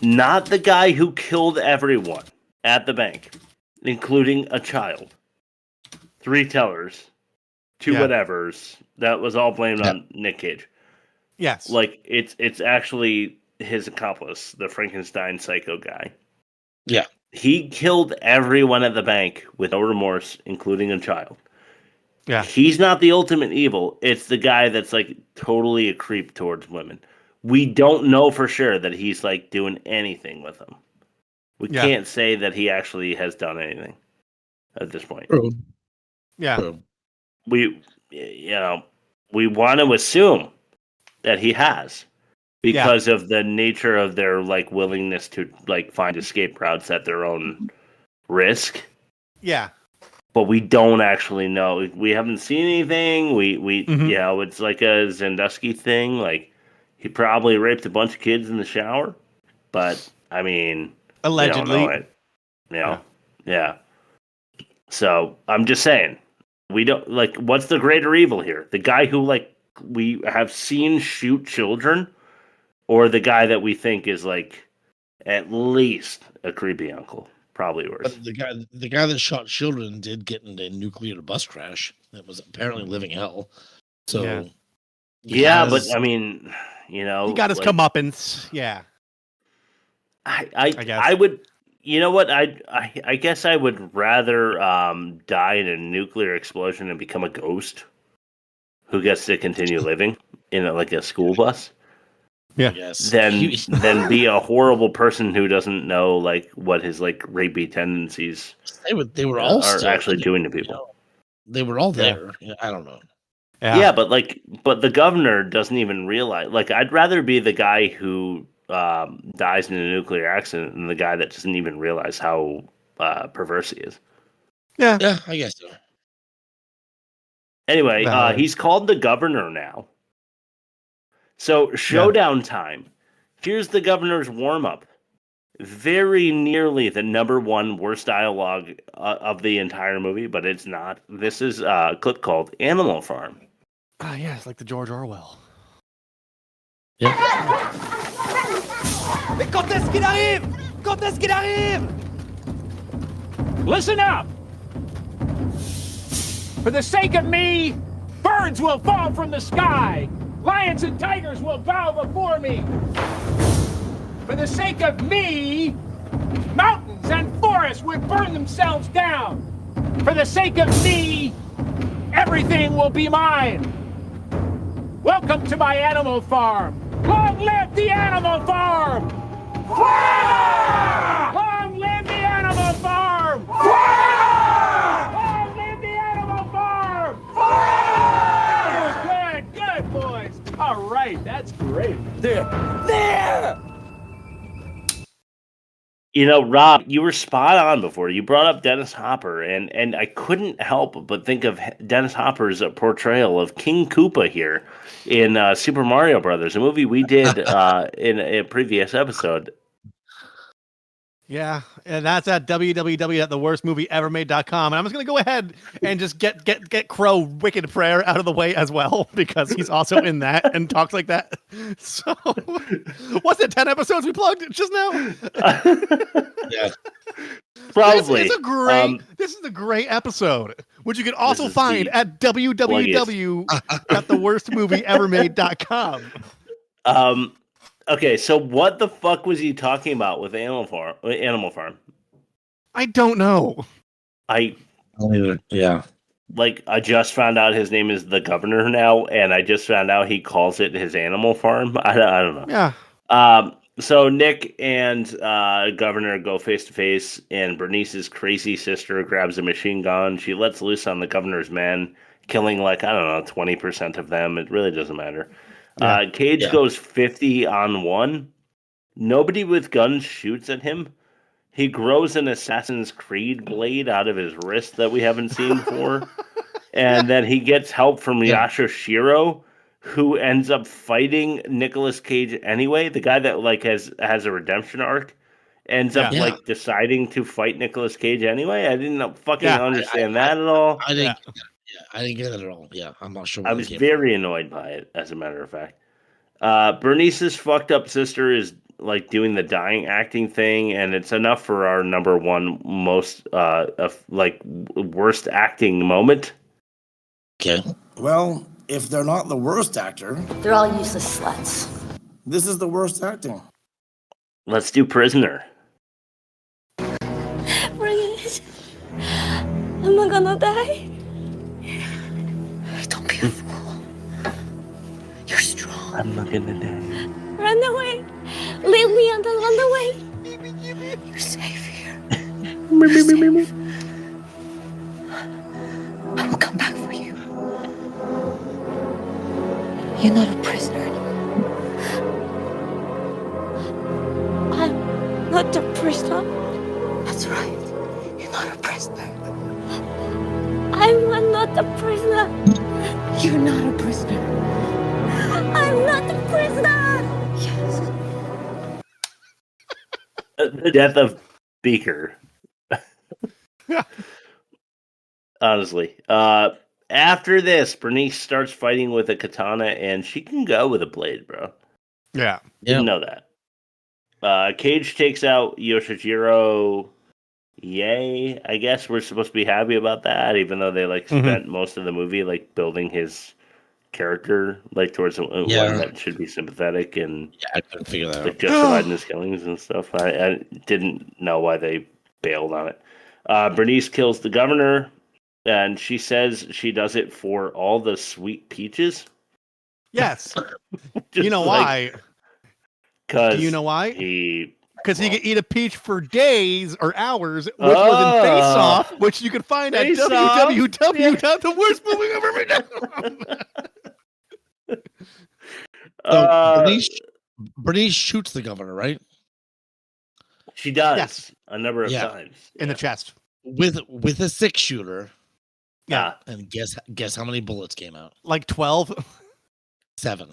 Not the guy who killed everyone at the bank, including a child. 3 tellers, 2 whatevers. That was all blamed on Nick Cage. Yes. Like it's actually his accomplice, the Frankenstein psycho guy. Yeah. He killed everyone at the bank with no remorse, including a child. Yeah. He's not the ultimate evil. It's the guy that's like totally a creep towards women. We don't know for sure that he's like doing anything with them. We can't say that he actually has done anything at this point. True. Yeah. True. We want to assume that he has because of the nature of their like willingness to like find escape routes at their own risk. Yeah. But we don't actually know. We haven't seen anything. We it's like a Zendusky thing. Like He probably raped a bunch of kids in the shower, but I mean, allegedly. We don't know it. Yeah. So I'm just saying, we don't like. What's the greater evil here? The guy who like we have seen shoot children, or the guy that we think is like at least a creepy uncle? Probably worse. But the guy that shot children did get in a nuclear bus crash that was apparently living hell. So but I mean, you know, he got his comeuppance. Yeah. I guess I would. You know what? I guess I would rather die in a nuclear explosion and become a ghost who gets to continue living in like a school bus. Yeah. Than be a horrible person who doesn't know like what his like rapey tendencies. They were all are actually doing to people. You know, they were all there. Yeah. I don't know. Yeah, but the governor doesn't even realize. Like, I'd rather be the guy who dies in a nuclear accident than the guy that doesn't even realize how perverse he is. Yeah, I guess so. Anyway, he's called the governor now. So showdown time. Here's the governor's warm up. Very nearly the number one worst dialogue of the entire movie, but it's not. This is a clip called Animal Farm. Yeah, it's like the George Orwell. Yeah. Mais quand est-ce qu'il arrive? Quand est-ce qu'il arrive? Listen up! For the sake of me, birds will fall from the sky. Lions and tigers will bow before me. For the sake of me, mountains and forests will burn themselves down. For the sake of me, everything will be mine. Welcome to my animal farm. Long live the animal farm! Fire! Long live the animal farm! Fire! Long live the animal farm! Fire! Good, boys. All right, that's great. There! You know, Rob, you were spot on before. You brought up Dennis Hopper, and I couldn't help but think of Dennis Hopper's portrayal of King Koopa here in Super Mario Brothers, a movie we did in a previous episode. Yeah, and that's at www.theworstmovieevermade.com. And I'm just going to go ahead and just get Crow Wicked Prayer out of the way as well, because he's also in that and talks like that. So, what's it, 10 episodes we plugged just now? Yeah. Probably. This is a great episode, which you can also find at www.theworstmovieevermade.com. Okay, so what the fuck was he talking about with Animal Farm? I don't know. Yeah. Like, I just found out his name is the governor now, and I just found out he calls it his Animal Farm. I don't know. Yeah. So Nick and Governor go face to face, and Bernice's crazy sister grabs a machine gun. She lets loose on the governor's men, killing 20% of them. It really doesn't matter. Yeah. Cage goes 50-on-1. Nobody with guns shoots at him. He grows an Assassin's Creed blade out of his wrist that we haven't seen before. And then he gets help from Yashashiro, who ends up fighting Nicolas Cage anyway. The guy that has a redemption arc ends up deciding to fight Nicolas Cage anyway. I didn't understand that at all. I didn't get it at all. Yeah, I'm not sure. I was very annoyed by it, as a matter of fact. Bernice's fucked up sister is doing the dying acting thing, and it's enough for our number one most worst acting moment. Okay. Well, if they're not the worst actor, they're all useless sluts. This is the worst acting. Let's do Prisoner. Bring it. Am I gonna die? Don't be a fool. You're strong. I'm not gonna die. Run away. Leave me and I'll run away. You're safe here. You're safe. I will come back for you. You're not a prisoner anymore. I'm not a prisoner. That's right. You're not a prisoner. I'm not a prisoner. You're not a prisoner. I'm not a prisoner. The death of Beaker. Honestly. After this, Bernice starts fighting with a katana, and she can go with a blade, bro. Yeah. Didn't know that. Cage takes out Yoshijiro. Yay. I guess we're supposed to be happy about that, even though they spent most of the movie building his character towards one that should be sympathetic and I couldn't figure that out. justifying his killings and stuff. I didn't know why they bailed on it. Bernice kills the governor, and she says she does it for all the sweet peaches. Yes. You know why? Because you know why? Because he could eat a peach for days or hours, which was in Face Off, which you can find at www.theworstmovieevermade.com. Bernice shoots the governor, right? She does. Yes. A number of times. In the chest. With a 6-shooter. Yeah. And guess how many bullets came out? 12? 7.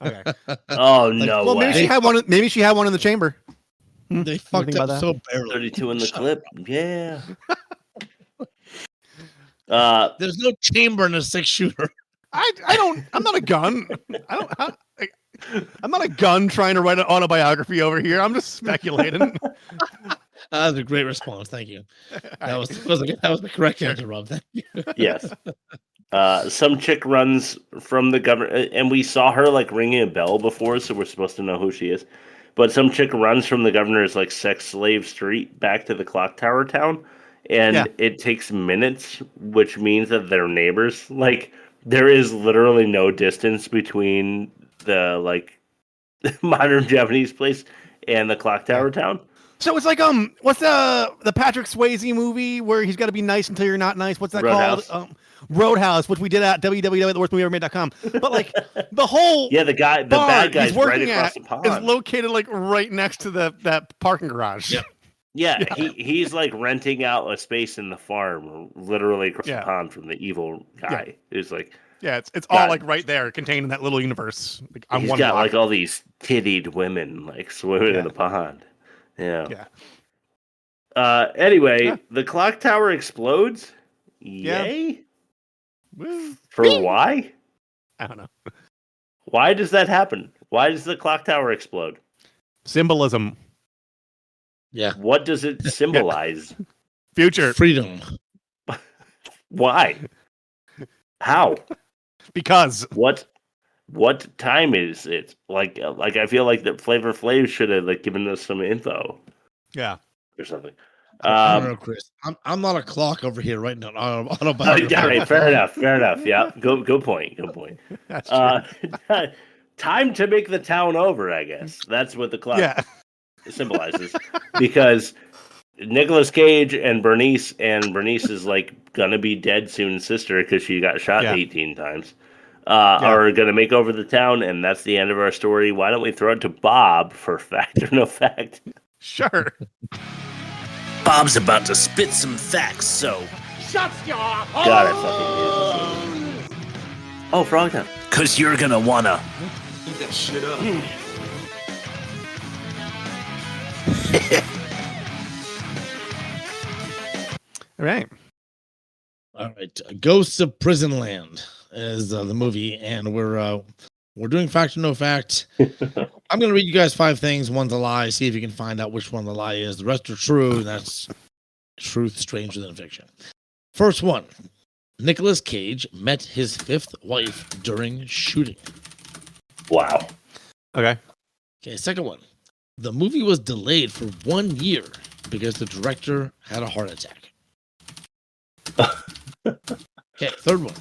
Okay. Oh, no well, way. Maybe she had one in the chamber. They fucked up so barely. 32 in the clip. Yeah. There's no chamber in a 6-shooter. I'm not a gun. I'm not a gun trying to write an autobiography over here. I'm just speculating. That was a great response. Thank you. That was the correct answer, Rob. Thank you. Yes. Some chick runs from the governor, and we saw her ringing a bell before, so we're supposed to know who she is. But some chick runs from the governor's sex slave street back to the clock tower town, and it takes minutes, which means that they're neighbors. There is literally no distance between the modern Japanese place and the clock tower town. So it's what's the Patrick Swayze movie where he's got to be nice until you're not nice? What's that called? Roadhouse, which we did at www.theworstmovieevermade.com. But the whole the bad guy's right across the pond is located right next to that parking garage. Yeah, he's renting out a space in the farm, literally across the pond from the evil guy. Who's it's all right there, contained in that little universe. He's got all these tittied women swimming in the pond. Yeah. Anyway, the clock tower explodes. Yay. For why? I don't know. Why does that happen? Why does the clock tower explode? Symbolism. Yeah. What does it symbolize? Future. Freedom. Why? How? Because. What time is it? I feel like that Flavor Flav should have given us some info. Yeah. Or something. I don't know, Chris. I'm not a clock over here right now. Fair enough. Yeah. Good point. That's true. Time to make the town over, I guess. That's what the clock symbolizes. Because Nicolas Cage and Bernice is gonna be dead soon, sister, because she got shot 18 times. Are gonna make over the town, and that's the end of our story. Why don't we throw it to Bob for fact or no fact? Sure. Bob's about to spit some facts, so Shut your hole! God, I fucking did. Oh, Frog Time. Cause you're gonna wanna Eat that shit up. All right. Ghosts of Prison Land is the movie, and we're doing fact or no fact. I'm going to read you guys 5 things. One's a lie. See if you can find out which one the lie is. The rest are true, and that's truth stranger than fiction. First one. Nicolas Cage met his 5th wife during shooting. Wow. Okay. Second one. The movie was delayed for 1 year because the director had a heart attack. Third one.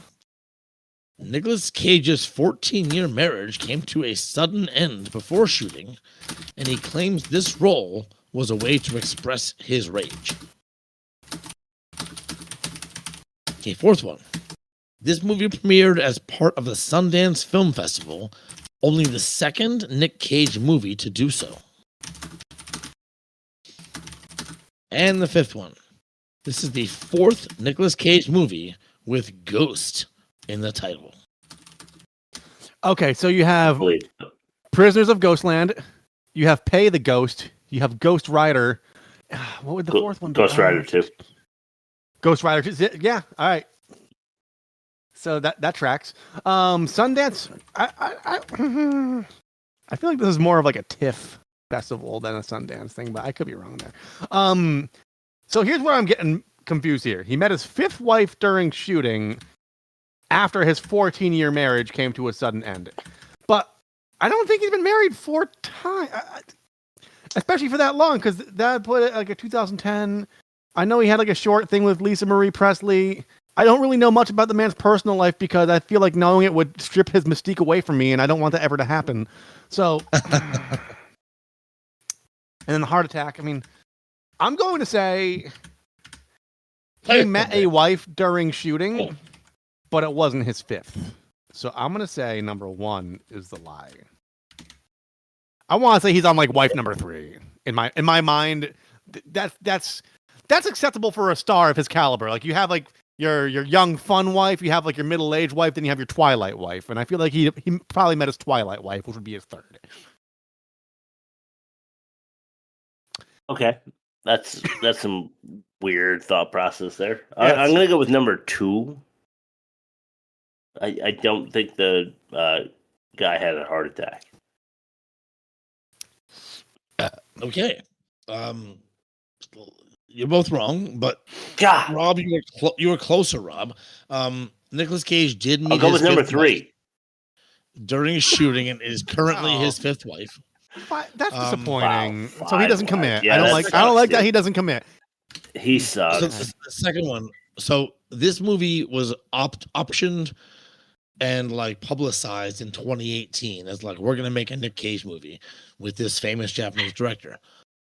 Nicolas Cage's 14-year marriage came to a sudden end before shooting, and he claims this role was a way to express his rage. Fourth one. This movie premiered as part of the Sundance Film Festival, only the second Nick Cage movie to do so. And the fifth one. This is the 4th Nicolas Cage movie with Ghost in the title. Okay, so you have Prisoners of Ghostland, you have Pay the Ghost, You have Ghost Rider. What would the fourth one be? Ghost Rider 2. Ghost Rider 2. Yeah. All right. So that tracks. Sundance. I feel like this is more of like a TIFF festival than a Sundance thing, but I could be wrong there. So here's where I'm getting confused here. He met his 5th wife during shooting after his 14-year marriage came to a sudden end. But I don't think he's been married 4 times, especially for that long, because that put it like a 2010. I know he had like a short thing with Lisa Marie Presley. I don't really know much about the man's personal life because I feel like knowing it would strip his mystique away from me, and I don't want that ever to happen. So, and then the heart attack. I mean, I'm going to say he met a wife during shooting, but it wasn't his 5th. So I'm going to say number 1 is the lie. I want to say he's on like wife number 3. In my mind, that's acceptable for a star of his caliber. Like you have like your young fun wife, you have like your middle-aged wife, then you have your Twilight wife, and I feel like he probably met his Twilight wife, which would be his 3rd. Okay, that's some weird thought process there. Yes. I'm gonna go with number 2. I don't think the guy had a heart attack. Okay. You're both wrong, but God. Rob, you were closer, Rob. Nicolas Cage did meet I'll go with number 3 during a shooting and is currently his 5th wife. That's disappointing. Wow, so he doesn't commit. Yeah, I don't like that he doesn't commit. He sucks. So the second one. So this movie was optioned and like publicized in 2018 as like, we're gonna make a Nick Cage movie with this famous Japanese director.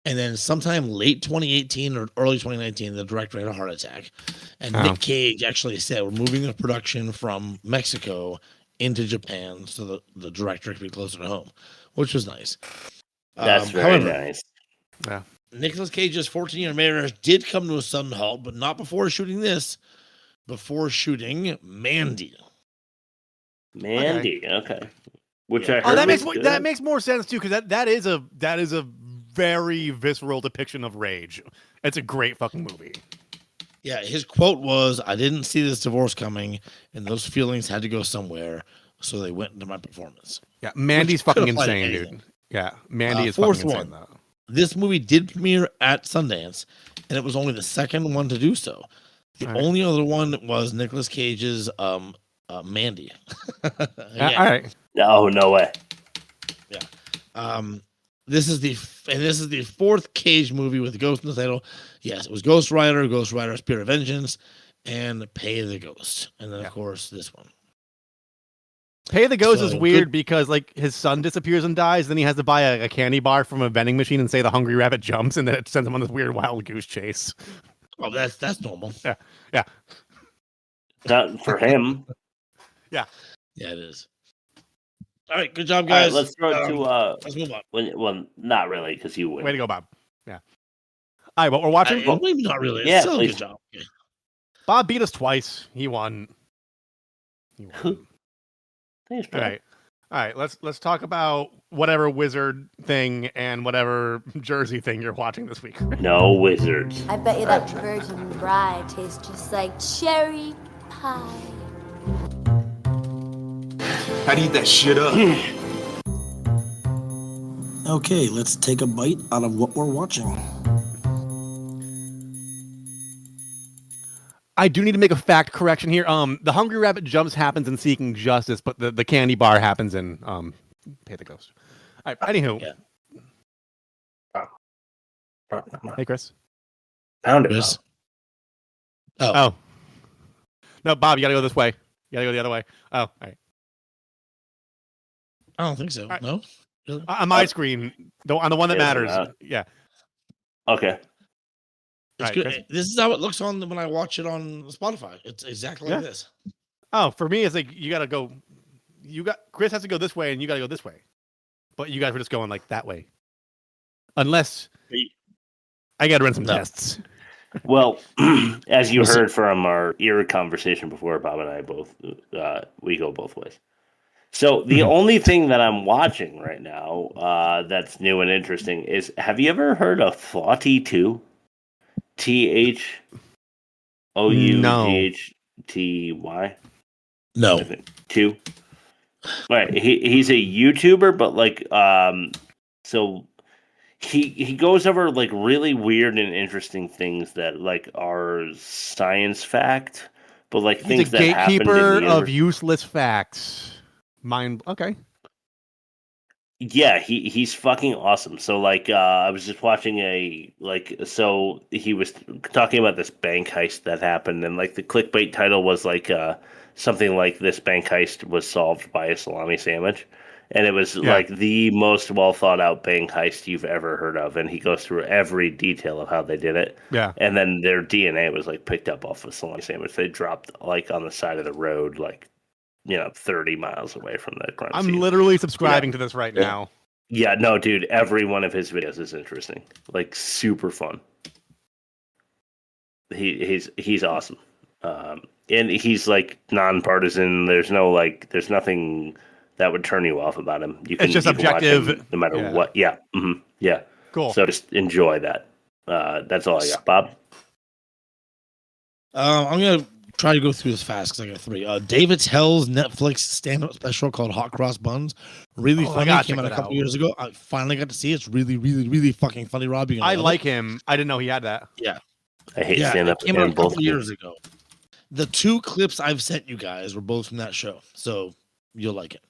And then sometime late 2018 or early 2019, the director had a heart attack. And Nick Cage actually said, we're moving the production from Mexico into Japan so the director could be closer to home, which was nice. That's very nice. Yeah. Nicolas Cage's 14-year marriage did come to a sudden halt, but not before shooting this. Before shooting Mandy. Okay. Which I heard that makes more sense too, because that is a very visceral depiction of rage. It's a great fucking movie. Yeah, his quote was, "I didn't see this divorce coming, and those feelings had to go somewhere, so they went into my performance." Yeah, Mandy's fucking insane, dude. Yeah, Mandy is fucking insane, though. This movie did premiere at Sundance, and it was only the second one to do so. The only other one was Nicolas Cage's Mandy. All right. Oh, no way. Yeah. This is the 4th Cage movie with a ghost in the title. Yes, it was Ghost Rider, Spirit of Vengeance, and Pay the Ghost. And then, of course, this one. Pay the Ghost is weird because like his son disappears and dies, then he has to buy a candy bar from a vending machine and say the hungry rabbit jumps, and then it sends him on this weird wild goose chase. Oh, that's normal. Yeah. Not for him. Yeah, it is. All right, good job, guys. All right, let's throw it to let's move on. Well, not really, because you win. Way to go, Bob. Yeah. All right, what we're watching? Maybe not really. Yeah, still a good job. Okay. Bob beat us twice. He won. Thanks, All right. Let's talk about whatever wizard thing and whatever Jersey thing you're watching this week. No wizards. I bet you that virgin bride tastes just like cherry pie. I'd eat that shit up. Okay, let's take a bite out of what we're watching. I do need to make a fact correction here. The Hungry Rabbit Jumps happens in Seeking Justice, but the candy bar happens in Pay the Ghost. All right, anywho. Hey, Chris. Pound it. Chris. Oh. No, Bob, you gotta go this way. You gotta go the other way. Oh, all right. I don't think so. Right. No? Really? On my screen, on the one that matters. Yeah. Okay. It's good. Chris? This is how it looks on when I watch it on Spotify. It's exactly like this. Oh, for me, it's like you gotta go. Chris has to go this way, and you gotta go this way. But you guys were just going like that way. Unless I gotta run some tests. Well, as you heard from our ear conversation before, Bob and I both we go both ways. So the only thing that I'm watching right now that's new and interesting is, have you ever heard of Thoughty 2? THOUGHTY? No. 2. Right. He's a YouTuber, but like so he goes over like really weird and interesting things that like are science fact, but like He's things a that happened in the gatekeeper universe. of useless facts. Okay. Yeah, he's fucking awesome. So like I was just watching so he was talking about this bank heist that happened, and like the clickbait title was like something like, this bank heist was solved by a salami sandwich. And it was like the most well thought out bank heist you've ever heard of, and he goes through every detail of how they did it. Yeah. And then their DNA was like picked up off a salami sandwich they dropped like on the side of the road, like 30 miles away from the crime scene. I'm literally subscribing to this right now. Yeah, no, dude, every one of his videos is interesting. Like, super fun. He's awesome. And he's like nonpartisan. There's nothing that would turn you off about him. It's just objective, watch him no matter what. Yeah. Mm-hmm. Yeah. Cool. So just enjoy that. That's all I got. Bob? I'm going to try to go through this fast because I got 3. David Tell's Netflix stand-up special called Hot Cross Buns. Really funny. Came out a couple years ago. I finally got to see it. It's really, really, really fucking funny, Rob. I like him. I didn't know he had that. Yeah. I hate stand-up. It came out a couple years ago. The 2 clips I've sent you guys were both from that show, so you'll like it.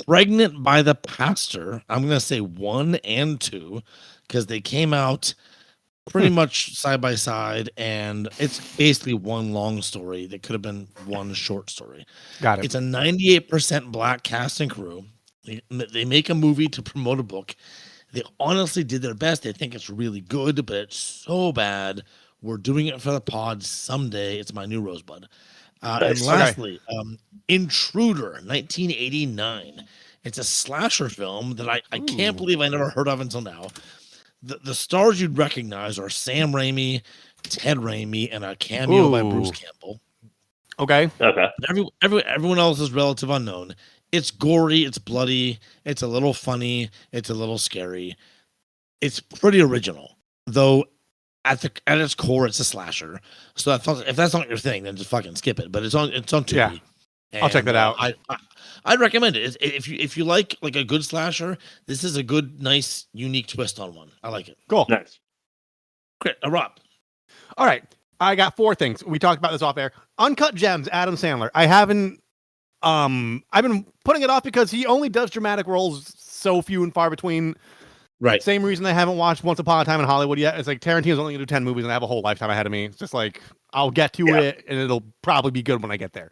Pregnant by the Pastor. I'm going to say 1 and 2 because they came out pretty much side by side, and it's basically one long story that could have been one short story. Got it. It's a 98% black cast and crew. They make a movie to promote a book. They honestly did their best. They think it's really good, but it's so bad. We're doing it for the pod someday. It's my new Rosebud. And lastly, Intruder, 1989. It's a slasher film that I can't believe I never heard of until now. The stars you'd recognize are Sam Raimi, Ted Raimi, and a cameo by Bruce Campbell. Okay. Everyone else is relative unknown. It's gory, it's bloody, it's a little funny, it's a little scary. It's pretty original, though. At its core, it's a slasher. So if that's not your thing, then just fucking skip it. But it's on Tubi. Yeah, I'll check that out. I'd recommend it. If you like a good slasher, this is a good, nice, unique twist on one. I like it. Cool. Nice. Great. Rob. All right, I got 4 things. We talked about this off air. Uncut Gems, Adam Sandler. I've been putting it off because he only does dramatic roles so few and far between. Right. Same reason I haven't watched Once Upon a Time in Hollywood yet. It's like Tarantino's only going to do 10 movies and I have a whole lifetime ahead of me. It's just like, I'll get to it and it'll probably be good when I get there.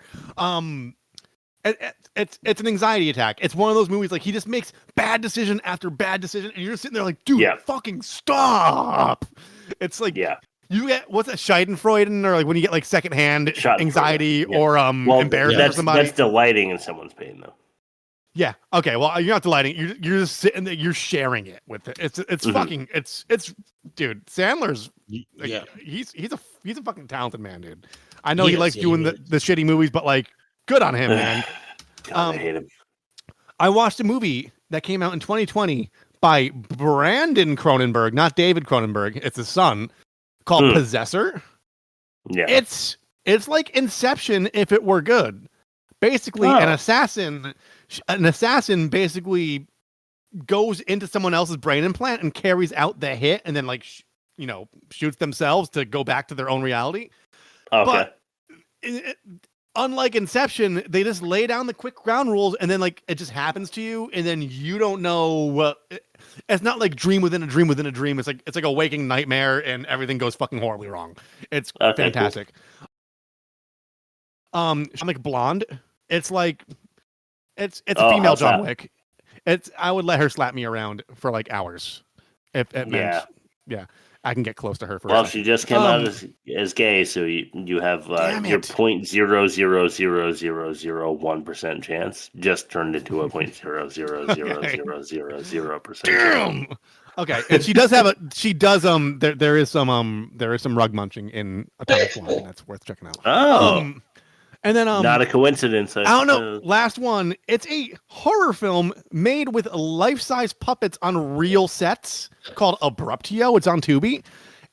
It's an anxiety attack. It's one of those movies like he just makes bad decision after bad decision and you're just sitting there like, dude, fucking stop. It's like, you get, what's that, Schadenfreude, or like when you get like secondhand anxiety or embarrassment for somebody. That's delighting in someone's pain though. Yeah. Okay. Well, you're not delighting. You're just sitting there. You're sharing it with it. It's fucking. It's dude. Sandler's. Like, he's a fucking talented man, dude. I know he likes doing the shitty movies, but like, good on him, man. God, I hate him. I watched a movie that came out in 2020 by Brandon Cronenberg, not David Cronenberg. It's his son, called Possessor. Yeah. It's like Inception if it were good. Basically, an assassin basically goes into someone else's brain implant and carries out the hit and then like shoots themselves to go back to their own reality. Okay. But unlike Inception, they just lay down the quick ground rules and then like it just happens to you and then you don't know what. It's not like dream within a dream within a dream. It's like a waking nightmare and everything goes fucking horribly wrong. It's fantastic. Cool. I'm like blonde. It's like it's a female John Wick. I would let her slap me around for like hours. If it meant, I can get close to her for. Well, she just came out as gay, so you have your 0.00001% chance just turned into a 0.0000000%. Damn. Okay, and she does have there is some rug munching in Atomic Blonde. That's worth checking out. And then not a coincidence. I don't know. Last one. It's a horror film made with life-size puppets on real sets called Abruptio. It's on Tubi.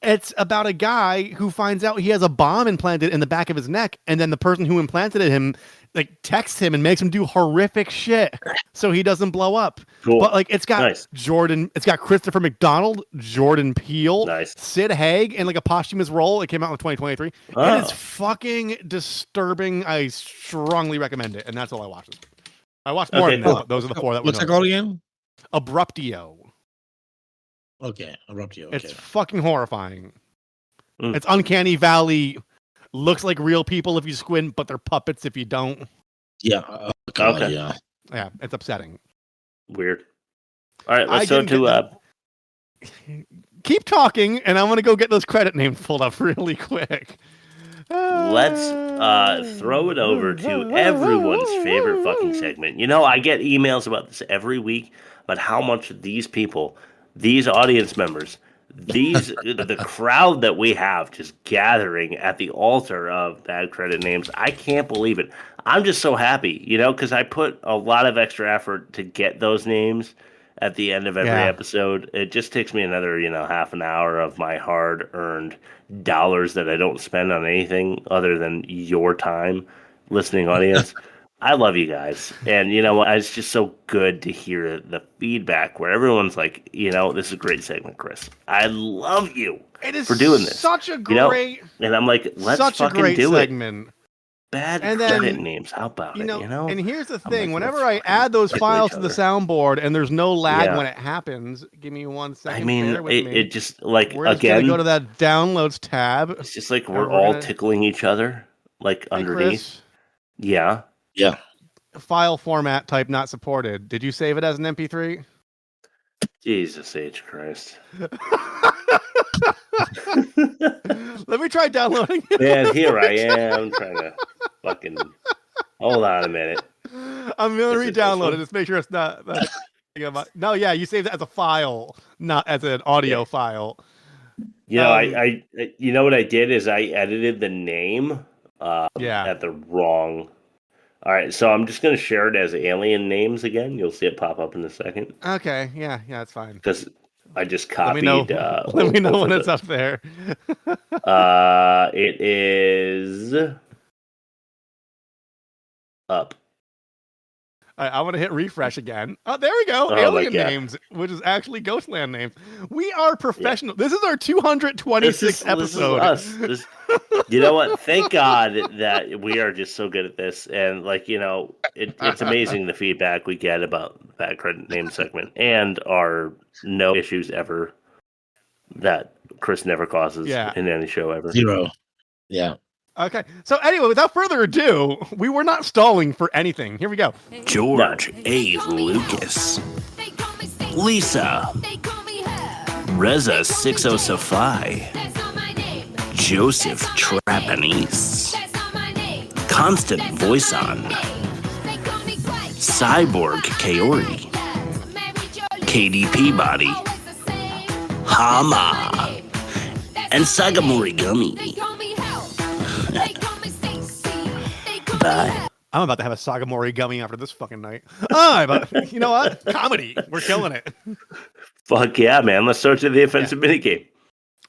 It's about a guy who finds out he has a bomb implanted in the back of his neck, and then the person who implanted it him like texts him and makes him do horrific shit so he doesn't blow up. Cool. But like it's got it's got Christopher McDonald, Jordan Peele, Sid Haig, and like a posthumous role. It came out in 2023. Oh. It is fucking disturbing. I strongly recommend it, and that's all I watched. I watched more than that. Those are the four that. What's that called again? Abruptio. Okay, Abruptio. Okay. It's fucking horrifying. It's Uncanny Valley. Looks like real people if you squint, but they're puppets if you don't. Yeah. Okay. Yeah, it's upsetting. Weird. All right, let's go to. Keep talking, and I'm gonna go get those credit names pulled up really quick. Let's throw it over to everyone's favorite fucking segment. You know, I get emails about this every week about how much these people, these audience members, the crowd that we have just gathering at the altar of bad credit names. I can't believe it. I'm just so happy, you know, because I put a lot of extra effort to get those names at the end of every episode. It just takes me another, half an hour of my hard-earned dollars that I don't spend on anything other than your time, listening audience. I love you guys. And you know what? It's just so good to hear the feedback where everyone's like, this is a great segment, Chris. I love you for doing this. Such a great and I'm like, let's fucking do segment. It. Bad credit names. How about it? And here's the thing. Whenever I add those files to the soundboard and there's no lag when it happens, give me 1 second. I mean, it just like, we're just gonna go to that downloads tab. It's just like we're all tickling each other, like underneath. Chris, yeah. File format type not supported. Did you save it as an MP3? Jesus H. Christ. Let me try downloading it. Man, here I am trying to fucking hold on a minute. I'm gonna re-download it. Just make sure it's not. No, yeah, you saved it as a file, not as an audio file. I you know what I did is I edited the name at the wrong. All right, so I'm just going to share it as alien names again. You'll see it pop up in a second. Okay, yeah, that's fine. Because I just copied. Let me know when it's up there. It is up. All right, I want to hit refresh again. Oh, there we go. Alien names, which is actually Ghostland names. We are professional. This is our 226th episode. This is us. You know what? Thank God that we are just so good at this. And it's amazing the feedback we get about that credit name segment and our no issues ever that Chris never causes in any show ever. 0. Yeah. Okay, so anyway, without further ado, we were not stalling for anything. Here we go. George A. Lucas, Lisa, Reza 6005, Joseph Trapanese, Constant Voice On, Cyborg Kaori, KD Peabody, Hama, and Saga Morigami. Bye. I'm about to have a Saga Morigami after this fucking night. But you know what? Comedy. We're killing it. Fuck yeah, man. Let's start to the offensive minigame.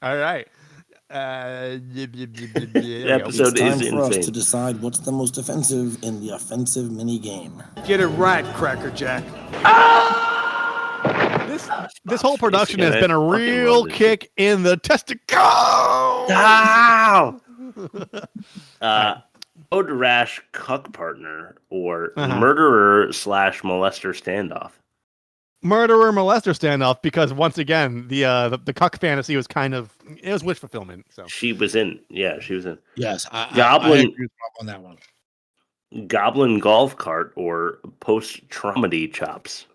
All right. The episode is insane. For us to insane. decide what's the most offensive in the offensive minigame. Get it right, Cracker Jack. This whole production has been a real kick in the testicle. Ow! Road rash cuck partner or murderer/molester standoff. Murderer molester standoff, because once again the cuck fantasy was it was wish fulfillment. So she was in. Yes, Goblin I agree with Rob on that one. Goblin golf cart or post traumedy chops.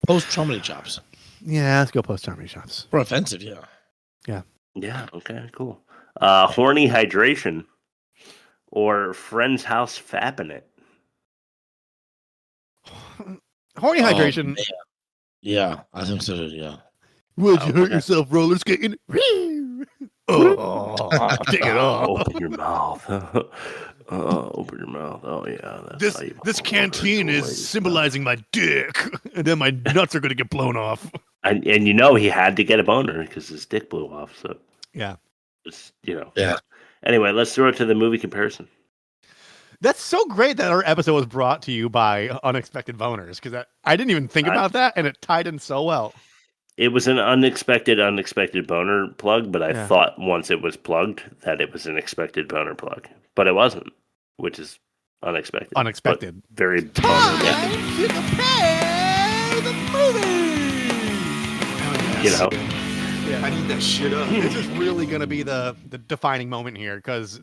Post traumedy chops. Yeah, let's go post traumedy chops. For offensive, yeah. Yeah. Okay. Cool. Horny hydration or friend's house fapping it. Horny hydration. Man. Yeah, I think so. Yeah. Would you hurt yourself roller skating? Oh, take it off. Open your mouth. Open your mouth. Oh yeah. This canteen is symbolizing my dick, and then my nuts are gonna get blown off. And he had to get a boner because his dick blew off. So yeah, it's Yeah. Anyway, let's throw it to the movie comparison. That's so great that our episode was brought to you by Unexpected Boners, because I didn't even think about that, and it tied in so well. It was an unexpected boner plug, but I thought once it was plugged that it was an expected boner plug, but it wasn't, which is unexpected. Unexpected. Very Time boner. to compare the movie. I need that shit up. This is really going to be the defining moment here, because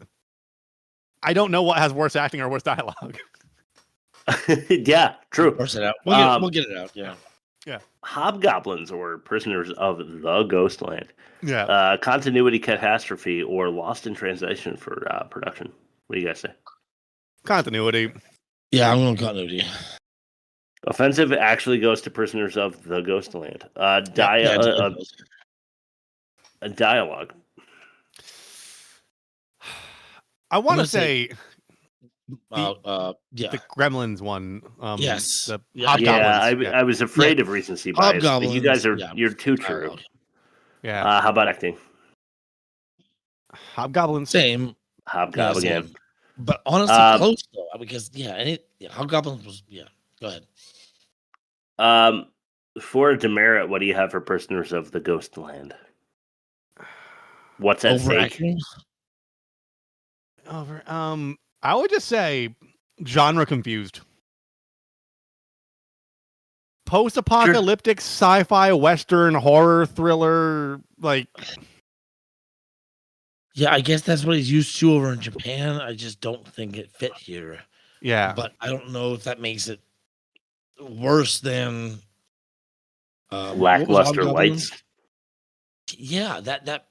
I don't know what has worse acting or worse dialogue. Yeah, true. Force it out. We'll get it out. Yeah. Yeah. Hobgoblins or prisoners of the Ghostland. Yeah. Continuity catastrophe or lost in translation for production. What do you guys say? Continuity. Yeah, I'm going continuity. Offensive actually goes to prisoners of the Ghostland. Dialogue. I want to say the Gremlins one. Yes. The Hobgoblins. I was afraid of recency bias. But you guys are you're too true. Yeah. How about acting? Hobgoblins. Same. Hobgoblin. Yeah, same. But honestly, close though, because Hobgoblins was Go ahead. For a demerit, what do you have for prisoners of the Ghostland? What's at stake? I would just say genre confused. Post-apocalyptic sci-fi western horror thriller, like. Yeah, I guess that's what he's used to over in Japan. I just don't think it fit here. Yeah, but I don't know if that makes it worse than lackluster lights. Yeah, that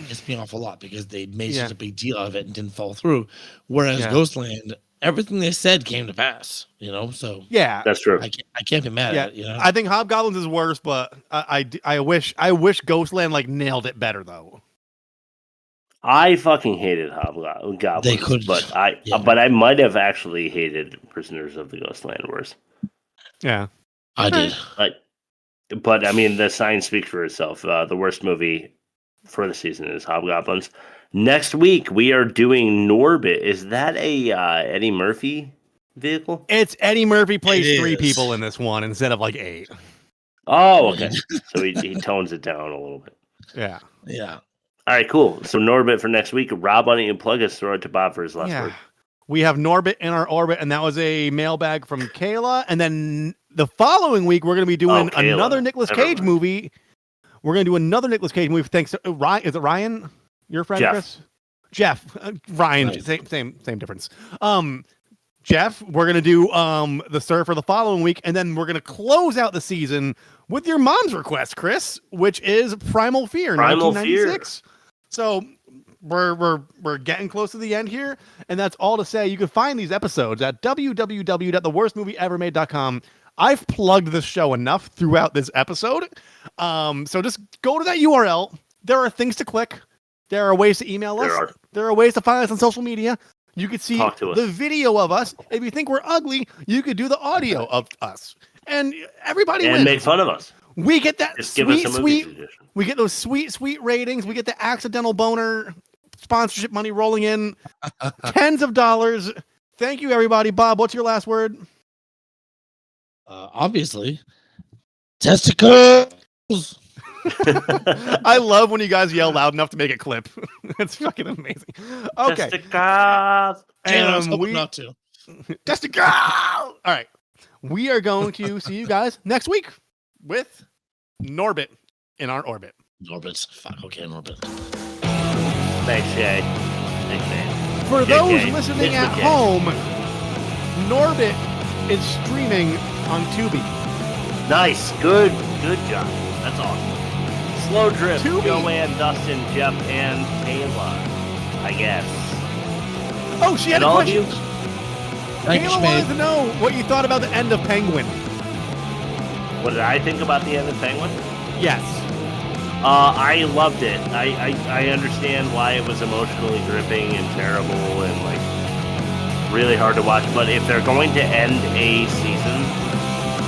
pissed me off a lot because they made such a big deal of it and didn't follow through. Whereas Ghostland, everything they said came to pass. So yeah, that's true. I can't be mad at it. I think Hobgoblins is worse, but I wish Ghostland nailed it better though. I fucking hated Hobgoblins. They could, but I might have actually hated Prisoners of the Ghostland worse. Yeah, I did. But I mean, the sign speaks for itself. The worst movie for the season is Hobgoblins. Next week we are doing Norbit. Is that a Eddie Murphy vehicle? It's Eddie Murphy plays 3 people in this one instead of 8. Oh, okay. So he tones it down a little bit. Yeah. Yeah. All right, cool. So Norbit for next week. Rob, why don't you plug us? Throw it to Bob for his last word. We have Norbit in our orbit, and that was a mailbag from Kayla. And then the following week, we're going to be doing another Nicolas Cage movie. We're going to do another Nicolas Cage movie. Thanks to Ryan. Is it Ryan? Your friend, Jeff. Chris? Jeff. Ryan. Nice. Same difference. Jeff, we're going to do the Surf for the following week, and then we're going to close out the season with your mom's request, Chris, which is Primal Fear, 1996. So we're getting close to the end here, and that's all to say. You can find these episodes at www.theworstmovieevermade.com. I've plugged this show enough throughout this episode, so just go to that URL. There are things to click. There are ways to email us. There are ways to find us on social media. You could see the video of us. If you think we're ugly, you could do the audio of us, and everybody wins. Make fun of us. We get that sweet. We get those sweet ratings. We get the accidental boner sponsorship money rolling in, tens of dollars. Thank you, everybody. Bob, what's your last word? Obviously, testicles. I love when you guys yell loud enough to make it clip. It's fucking amazing. Okay. Testicles. I was hoping not to. Testicles. All right. We are going to see you guys next week with Norbit in our orbit. Norbit. Fuck. Okay, Norbit. Thanks, Shay. Thanks, man. For those listening at home, Norbit is streaming on Tubi. Nice. Good job. That's awesome. Slow Drift, Tubi. Joanne, Dustin, Jeff, and Kayla, I guess. Oh, she had and a all question. Of you? Kayla wanted to know what you thought about the end of Penguin. What did I think about the end of Penguin? Yes. I loved it. I understand why it was emotionally gripping and terrible and like really hard to watch. But if they're going to end a season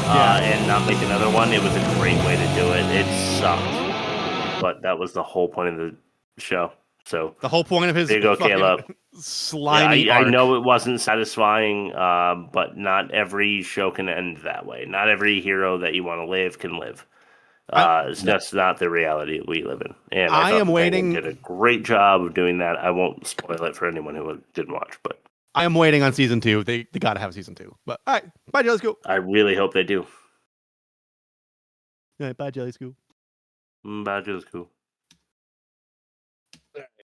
and not make another one, it was a great way to do it. It sucked, but that was the whole point of the show. So the whole point of his there you go, Caleb. Slimy. I know it wasn't satisfying, but not every show can end that way. Not every hero that you want to live can live. That's not the reality we live in. And I am waiting. Did a great job of doing that. I won't spoil it for anyone who didn't watch, but I am waiting on season 2. They got to have season 2. But all right, bye, Jelly Scoop. I really hope they do. All right, bye, Jelly Scoop. Bye, Jelly Scoop.